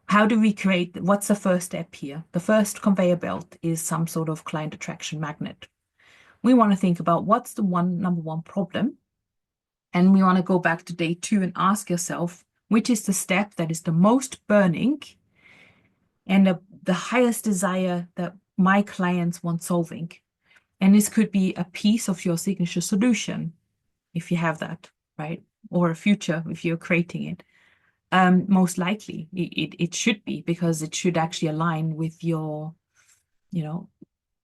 How do we what's the first step here? The first conveyor belt is some sort of client attraction magnet. We want to think about what's the number one problem. And we want to go back to day 2 and ask yourself, which is the step that is the most burning and the highest desire that my clients want solving. And this could be a piece of your signature solution, if you have that, right? Or a future, if you're creating it. Most likely it should be, because it should actually align with your,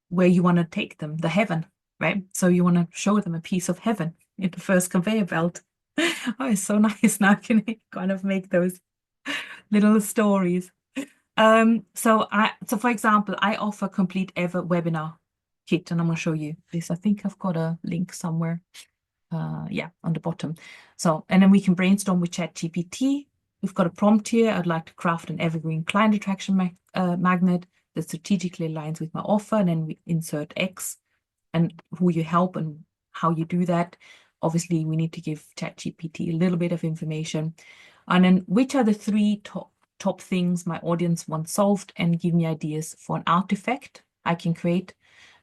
where you want to take them, the heaven, right? So you want to show them a piece of heaven in the first conveyor belt. Oh, it's so nice. Now I can kind of make those little stories. So for example, I offer complete ever webinar kit, and I'm going to show you this. I think I've got a link somewhere. Yeah, on the bottom. So, and then we can brainstorm with ChatGPT. We've got a prompt here. I'd like to craft an evergreen client attraction magnet that strategically aligns with my offer. And then we insert X and who you help and how you do that. Obviously, we need to give ChatGPT a little bit of information. And then which are the three top things my audience wants solved, and give me ideas for an artifact I can create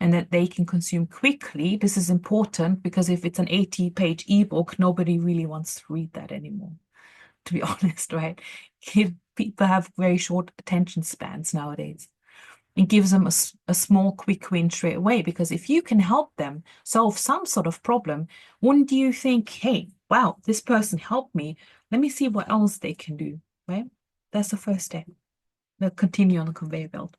and that they can consume quickly. This is important because if it's an 80-page ebook, nobody really wants to read that anymore, to be honest, right? People have very short attention spans nowadays. It gives them a small quick win straight away, because if you can help them solve some sort of problem, wouldn't you think, hey, wow, this person helped me. Let me see what else they can do, right? That's the first step. They'll continue on the conveyor belt.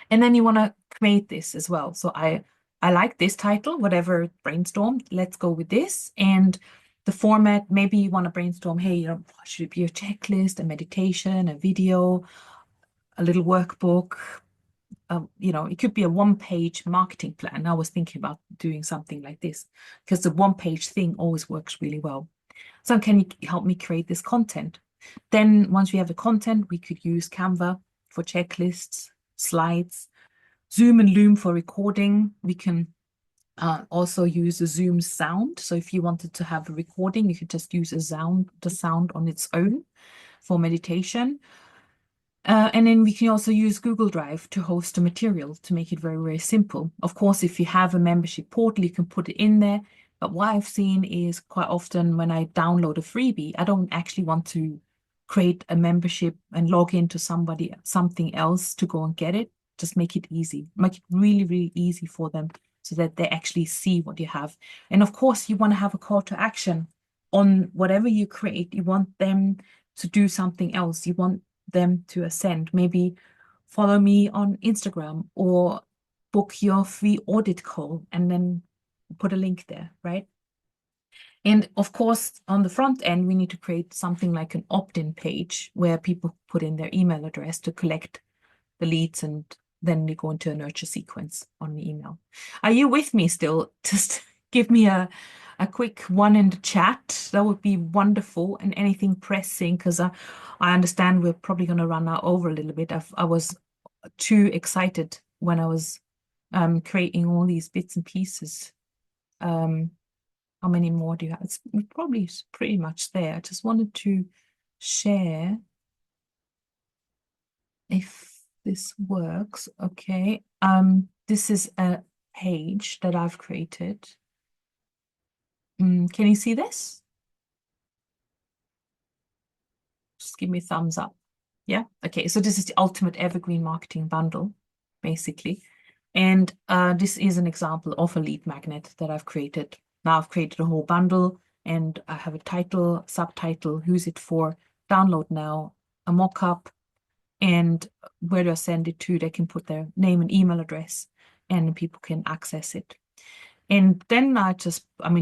And then you want to create this as well. So I like this title, whatever brainstorm, let's go with this. And the format, maybe you want to brainstorm, hey, should it be a checklist, a meditation, a video, a little workbook? It could be a one-page marketing plan. I was thinking about doing something like this because the one-page thing always works really well. So can you help me create this content? Then once we have the content, we could use Canva for checklists, slides, Zoom and Loom for recording. We can also use the Zoom sound. So if you wanted to have a recording, you could just use the sound on its own for meditation. And then we can also use Google Drive to host the material to make it very, very simple. Of course, if you have a membership portal, you can put it in there. But what I've seen is quite often when I download a freebie, I don't actually want to create a membership and log into something else to go and get it. Just make it easy, make it really, really easy for them so that they actually see what you have. And of course, you want to have a call to action on whatever you create. You want them to do something else. You want them to ascend. Maybe follow me on Instagram or book your free audit call and then put a link there, right? And of course, on the front end, we need to create something like an opt-in page where people put in their email address to collect the leads, and then we go into a nurture sequence on the email. Are you with me still? Just give me a quick one in the chat. That would be wonderful. And anything pressing, because I understand we're probably going to run out over a little bit. I was too excited when I was creating all these bits and pieces. How many more do you have? It's probably pretty much there. I just wanted to share if this works. Okay. This is a page that I've created. Can you see this? Just give me a thumbs up. Yeah. Okay. So this is the ultimate evergreen marketing bundle, basically. And this is an example of a lead magnet that I've created. Now I've created a whole bundle and I have a title, subtitle, who's it for, download now, a mock-up, and where do I send it to? They can put their name and email address and people can access it. And then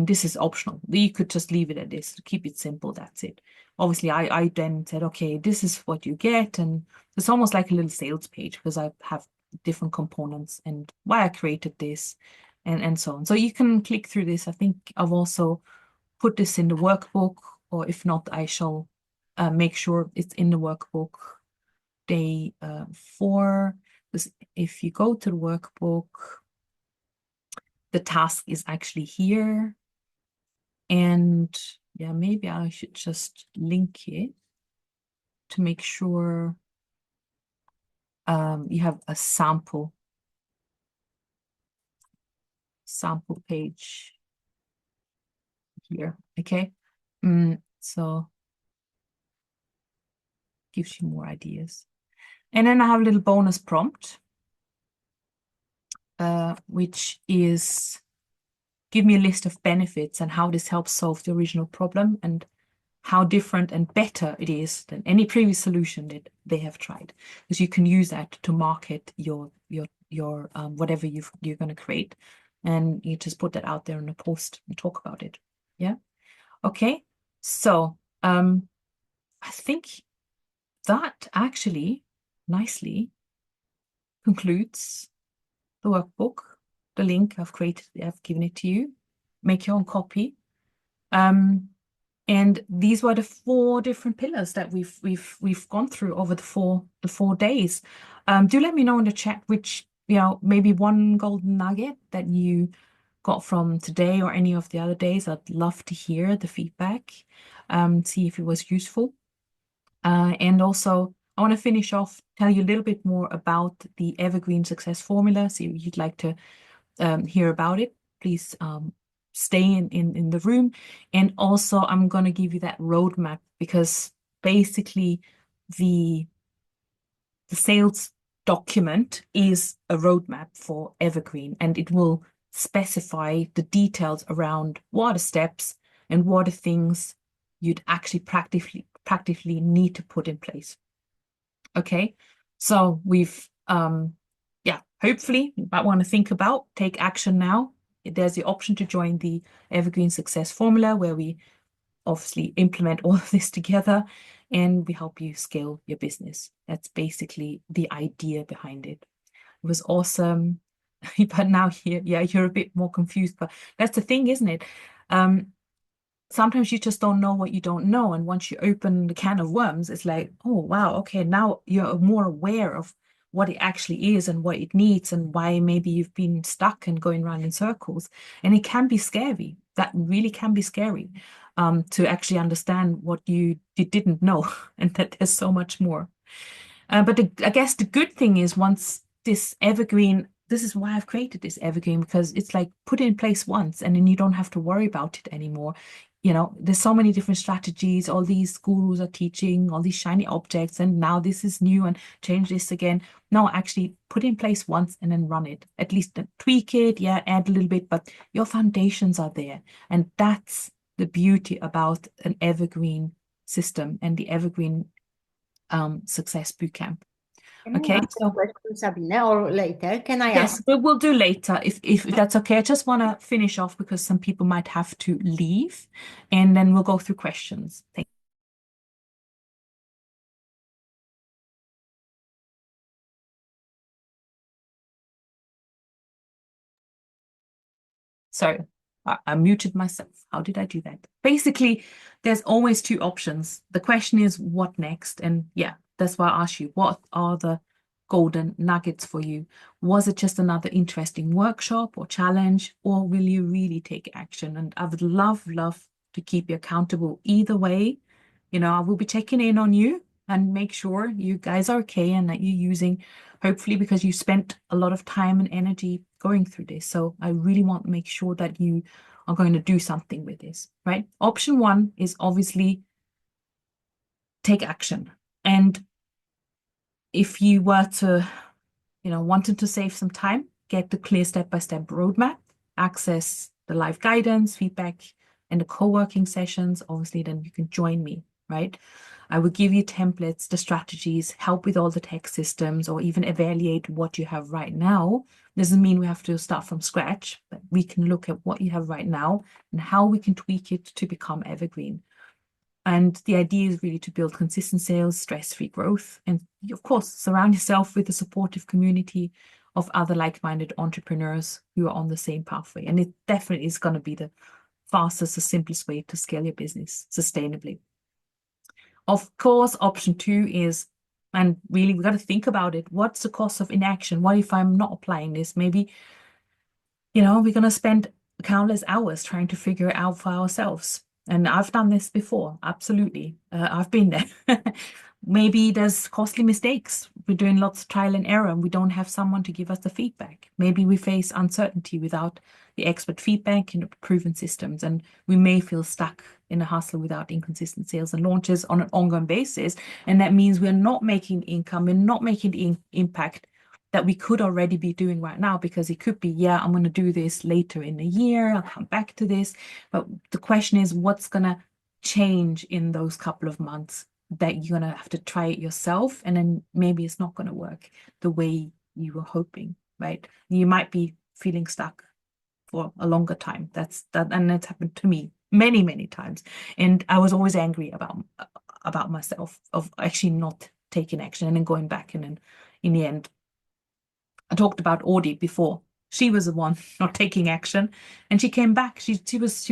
this is optional. You could just leave it at this, keep it simple, that's it. Obviously, I then said, okay, this is what you get. And it's almost like a little sales page because I have different components and why I created this and so on. So you can click through this. I think I've also put this in the workbook, or if not, I shall make sure it's in the workbook day 4. Because if you go to the workbook, the task is actually here. And yeah, maybe I should just link it to make sure you have a sample page here. Okay. So gives you more ideas. And then I have a little bonus prompt, which is give me a list of benefits and how this helps solve the original problem and how different and better it is than any previous solution that they have tried. Because you can use that to market your whatever you're going to create, and you just put that out there in a post and talk about it. Yeah. Okay, so I think that actually nicely concludes the workbook. The link I've created, I've given it to you. Make your own copy. And these were the 4 different pillars that we've gone through over the four days. Do let me know in the chat which, maybe one golden nugget that you got from today or any of the other days. I'd love to hear the feedback, see if it was useful. And also, I want to finish off, tell you a little bit more about the Evergreen Success Formula. So if you'd like to hear about it, please stay in the room. And also, I'm going to give you that roadmap because basically the sales document is a roadmap for Evergreen, and it will specify the details around what are the steps and what are the things you'd actually practically need to put in place. Okay, so we've hopefully you might want to think about take action now. There's the option to join the Evergreen Success Formula where we obviously implement all of this together and we help you scale your business. That's basically the idea behind it. It was awesome. But now here, you're a bit more confused, but that's the thing, isn't it? Sometimes you just don't know what you don't know. And once you open the can of worms, it's like, oh, wow, okay, now you're more aware of what it actually is and what it needs and why maybe you've been stuck and going around in circles. And it can be scary. That really can be scary, to actually understand what you didn't know and that there's so much more. But I guess the good thing is once this evergreen, this is why I've created this evergreen, because it's like put it in place once and then you don't have to worry about it anymore. There's so many different strategies, all these gurus are teaching, all these shiny objects, and now this is new and change this again. No, actually put it in place once and then run it. At least tweak it, add a little bit, but your foundations are there. And that's the beauty about an evergreen system and the evergreen success bootcamp. Can I Okay, ask a so question, Sabine, or later? Can I yes, ask? but we'll do later if that's okay. I just want to finish off because some people might have to leave, and then we'll go through questions. Thank Sorry, I muted myself. How did I do that? Basically, there's always 2 options. The question is what next? And yeah, that's why I asked you, what are the golden nuggets for you? Was it just another interesting workshop or challenge, or will you really take action? And I would love to keep you accountable either way. I will be checking in on you and make sure you guys are okay and that you're using, hopefully, because you spent a lot of time and energy going through this. So I really want to make sure that you are going to do something with this, right? Option 1 is obviously take action. And if you were to, wanting to save some time, get the clear step-by-step roadmap, access the live guidance, feedback, and the co-working sessions, obviously, then you can join me, right? I will give you templates, the strategies, help with all the tech systems, or even evaluate what you have right now. Doesn't mean we have to start from scratch, but we can look at what you have right now and how we can tweak it to become evergreen. And the idea is really to build consistent sales, stress-free growth, and of course, surround yourself with a supportive community of other like-minded entrepreneurs who are on the same pathway. And it definitely is going to be the fastest, the simplest way to scale your business sustainably. Of course, option 2 is, and really we got to think about it. What's the cost of inaction? What if I'm not applying this? Maybe, we're going to spend countless hours trying to figure it out for ourselves. And I've done this before, absolutely. I've been there. Maybe there's costly mistakes. We're doing lots of trial and error and we don't have someone to give us the feedback. Maybe we face uncertainty without the expert feedback and proven systems, and we may feel stuck in a hustle without inconsistent sales and launches on an ongoing basis. And that means we're not making income, we're not making the impact that we could already be doing right now, because it could be, I'm going to do this later in the year, I'll come back to this. But the question is, what's going to change in those couple of months that you're going to have to try it yourself, and then maybe it's not going to work the way you were hoping, right? You might be feeling stuck for a longer time. And that's happened to me many, many times. And I was always angry about myself of actually not taking action and then going back. And then in the end, I talked about Audie before. She was the one not taking action, and she came back. She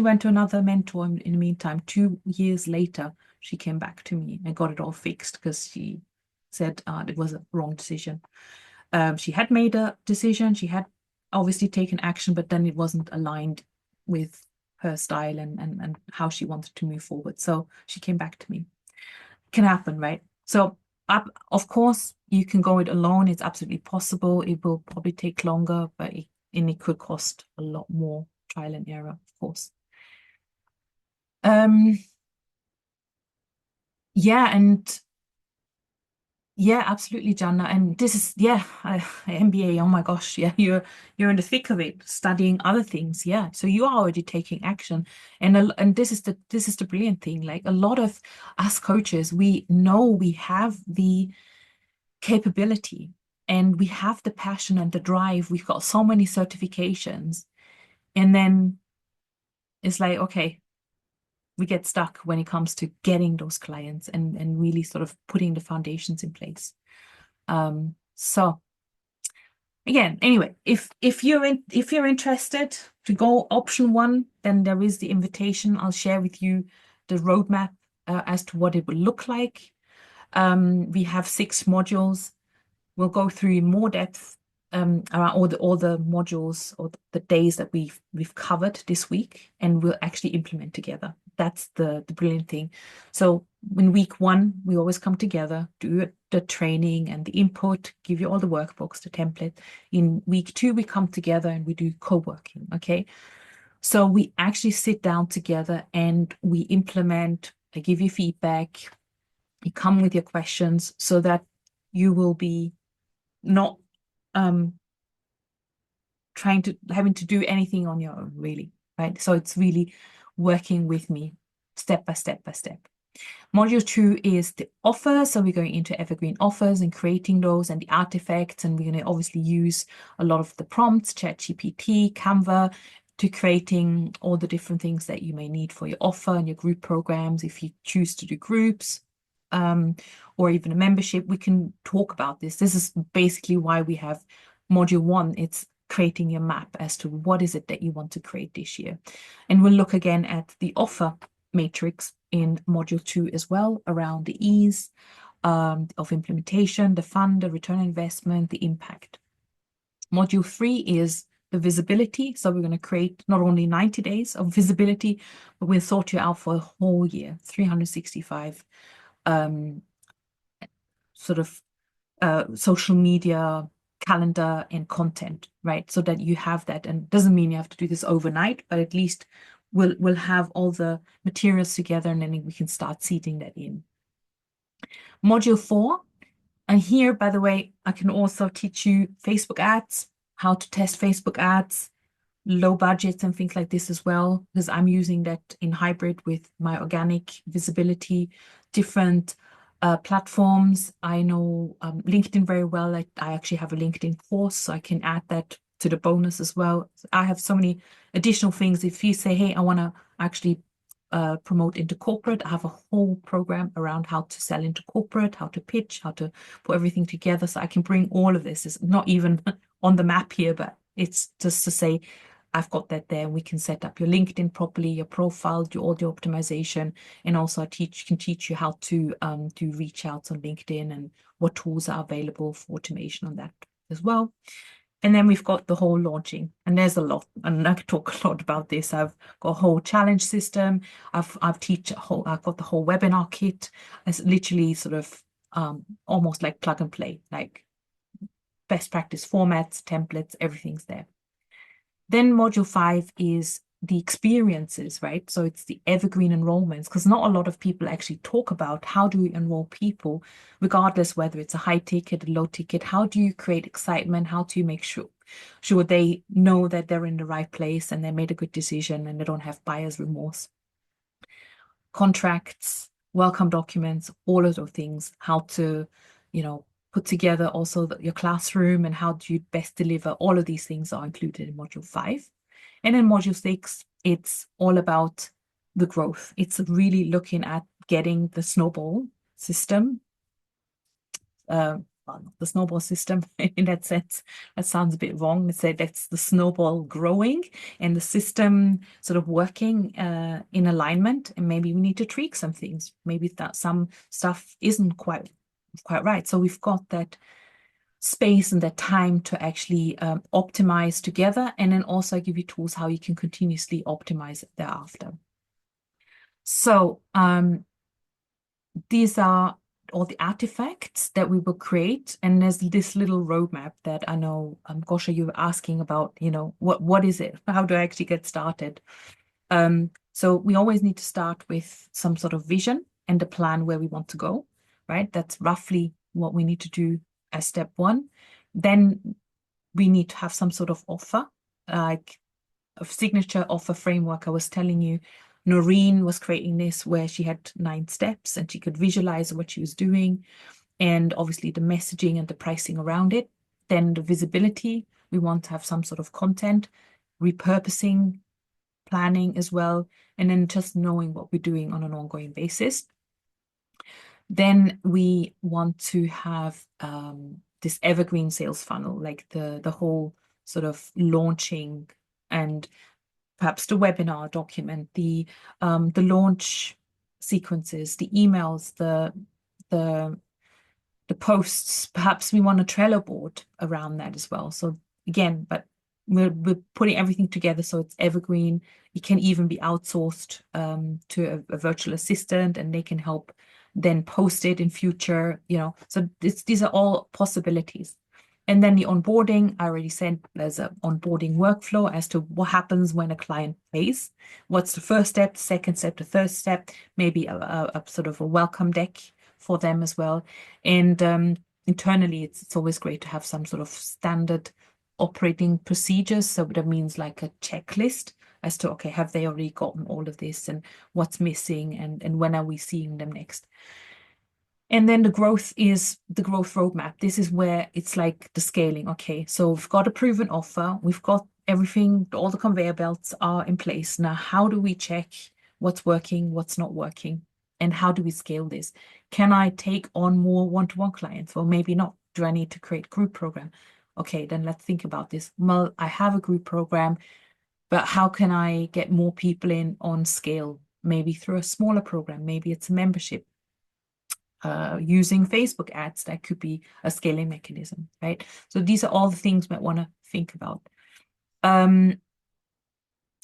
went to another mentor in the meantime. 2 years later, she came back to me and got it all fixed because she said it was a wrong decision. She had made a decision. She had obviously taken action, but then it wasn't aligned with her style and how she wanted to move forward. So she came back to me. Can happen, right? So of course, you can go it alone. It's absolutely possible. It will probably take longer, but it could cost a lot more trial and error, of course. Yeah, and yeah, absolutely, Jana. And this is MBA. Oh my gosh, yeah, you're in the thick of it, studying other things. Yeah, so you are already taking action, and this is the brilliant thing. Like a lot of us coaches, we know we have the capability and we have the passion and the drive. We've got so many certifications, and then it's like, okay, we get stuck when it comes to getting those clients and really sort of putting the foundations in place. So again, anyway, if you're interested to go option one, then there is the invitation. I'll share with you the roadmap as to what it will look like. We have 6 modules. We'll go through in more depth around all the modules or the days that we've covered this week, and we'll actually implement together. That's the brilliant thing. So in week 1, we always come together, do the training and the input, give you all the workbooks, the template. In week 2, we come together and we do co-working. Okay. So we actually sit down together and we implement. I give you feedback. You come with your questions so that you will be not having to do anything on your own, really, right? So it's really working with me step by step by step. Module 2 is the offer. So we're going into evergreen offers and creating those and the artifacts. And we're going to obviously use a lot of the prompts, ChatGPT, Canva, to creating all the different things that you may need for your offer and your group programs. If you choose to do groups, or even a membership, we can talk about this. This is basically why we have module 1. It's creating your map as to what is it that you want to create this year. And we'll look again at the offer matrix in module 2 as well, around the ease of implementation, the fun, the return on investment, the impact. Module 3 is the visibility. So we're going to create not only 90 days of visibility, but we'll sort you out for a whole year, 365 sort of social media calendar and content, right? So that you have that, and it doesn't mean you have to do this overnight, but at least we'll have all the materials together, and then we can start seeding that in. Module 4, and here, by the way, I can also teach you Facebook ads, how to test Facebook ads, low budgets and things like this as well, because I'm using that in hybrid with my organic visibility, different platforms. I know LinkedIn very well. I actually have a LinkedIn course, so I can add that to the bonus as well. I have so many additional things. If you say, hey, I want to actually promote into corporate, I have a whole program around how to sell into corporate, how to pitch, how to put everything together. So I can bring all of this. It's not even on the map here, but it's just to say, I've got that there. We can set up your LinkedIn properly, your profile, do all the optimization, and also can teach you how to do reach outs on LinkedIn and what tools are available for automation on that as well. And then we've got the whole launching, and there's a lot, and I could talk a lot about this. I've got a whole challenge system. I've got the whole webinar kit. It's literally sort of almost like plug and play, like best practice formats, templates, everything's there. Then module 5 is the experiences, right? So it's the evergreen enrollments, because not a lot of people actually talk about how do we enroll people, regardless whether it's a high ticket, a low ticket. How do you create excitement? How do you make sure they know that they're in the right place and they made a good decision and they don't have buyer's remorse? Contracts, welcome documents, all of those things, how to, put together also your classroom and how do you best deliver. All of these things are included in module 5. And in module 6, it's all about the growth. It's really looking at getting the snowball system, well, not the snowball system in that sense. That sounds a bit wrong. Let's say that's the snowball growing and the system sort of working in alignment. And maybe we need to tweak some things. Maybe that some stuff isn't quite right. So we've got that space and that time to actually optimize together, and then also give you tools how you can continuously optimize it thereafter. So these are all the artifacts that we will create, and there's this little roadmap that I know, Gosha, you were asking about, what is it? How do I actually get started? So we always need to start with some sort of vision and a plan where we want to go, right? That's roughly what we need to do as step one. Then we need to have some sort of offer, like a signature offer framework. I was telling you, Noreen was creating this where she had 9 steps and she could visualize what she was doing, and obviously the messaging and the pricing around it. Then the visibility, we want to have some sort of content, repurposing, planning as well, and then just knowing what we're doing on an ongoing basis. Then we want to have this evergreen sales funnel, like the whole sort of launching, and perhaps the webinar document, the launch sequences, the emails, the posts. Perhaps we want a Trello board around that as well. So again, but we're putting everything together so it's evergreen. It can even be outsourced to a virtual assistant, and they can help then post it in future, So these are all possibilities. And then the onboarding, I already said there's an onboarding workflow as to what happens when a client pays. What's the first step, second step, the third step, maybe a sort of a welcome deck for them as well. And internally, it's always great to have some sort of standard operating procedures. So that means like a checklist as to, okay, have they already gotten all of this, and what's missing, and when are we seeing them next? And then the growth is the growth roadmap. This is where it's like the scaling. Okay, so we've got a proven offer. We've got everything, all the conveyor belts are in place. Now, how do we check what's working, what's not working? And how do we scale this? Can I take on more one-to-one clients? Or maybe not. Do I need to create group program? Okay, then let's think about this. Well, I have a group program, but how can I get more people in on scale? Maybe through a smaller program. Maybe it's a membership. Using Facebook ads, that could be a scaling mechanism, right? So these are all the things we might want to think about. I'm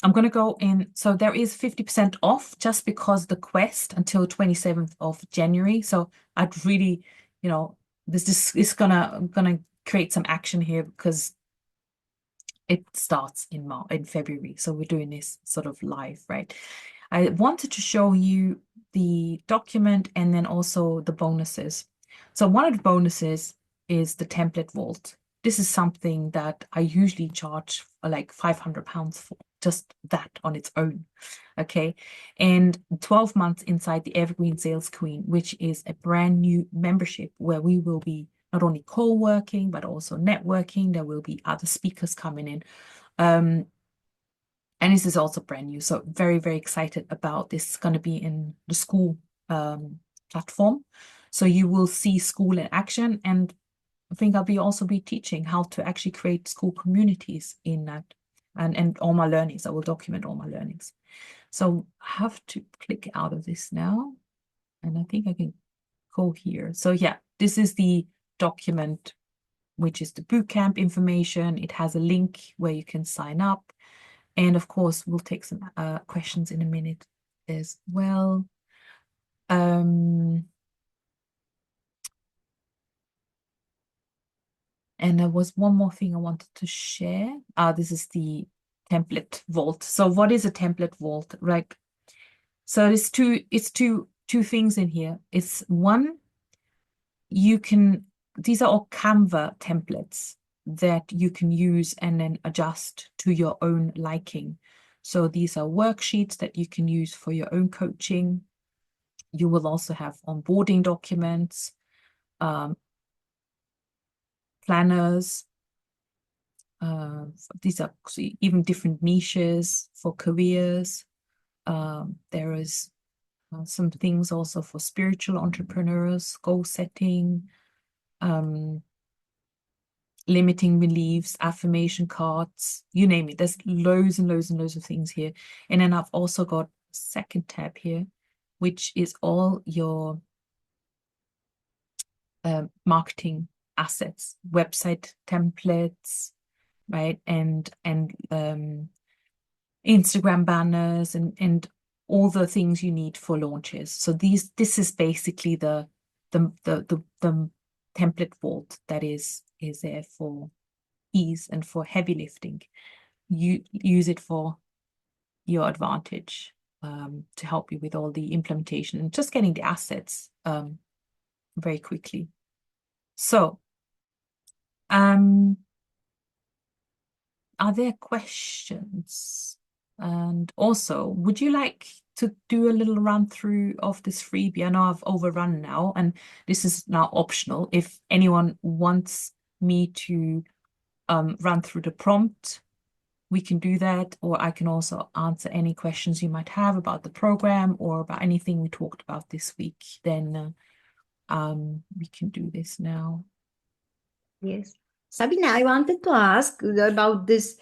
going to go in. So there is 50% off just because the quest until 27th of January. So I'd really, this is gonna create some action here because it starts in February. So we're doing this sort of live, right? I wanted to show you the document and then also the bonuses. So one of the bonuses is the template vault. This is something that I usually charge like £500 for, just that on its own. Okay. And 12 months inside the Evergreen Sales Queen, which is a brand new membership where we will be not only co-working, but also networking. There will be other speakers coming in. And this is also brand new. So very, very excited about this. It's going to be in the school platform. So you will see school in action. And I think I'll also be teaching how to actually create school communities in that, and all my learnings. I will document all my learnings. So I have to click out of this now. And I think I can go here. So yeah, this is the document, which is the bootcamp information. It has a link where you can sign up. And of course, we'll take some questions in a minute as well. And there was one more thing I wanted to share. This is the template vault. So what is a template vault? Like, so it's two things in here. It's one, these are all Canva templates that you can use and then adjust to your own liking. So these are worksheets that you can use for your own coaching. You will also have onboarding documents, planners. These are even different niches for careers. There is some things also for spiritual entrepreneurs, goal setting, limiting beliefs, affirmation cards, you name it. There's loads and loads and loads of things here. And then I've also got a second tab here, which is all your marketing assets, website templates, right? And Instagram banners and all the things you need for launches. So this is basically the template vault that is there for ease and for heavy lifting. You use it for your advantage, to help you with all the implementation and just getting the assets very quickly. So are there questions? And also, would you like to do a little run through of this freebie? I know I've overrun now, and this is now optional. If anyone wants me to run through the prompt, we can do that, or I can also answer any questions you might have about the program or about anything we talked about this week. Then we can do this now. Yes. Sabine, I wanted to ask about this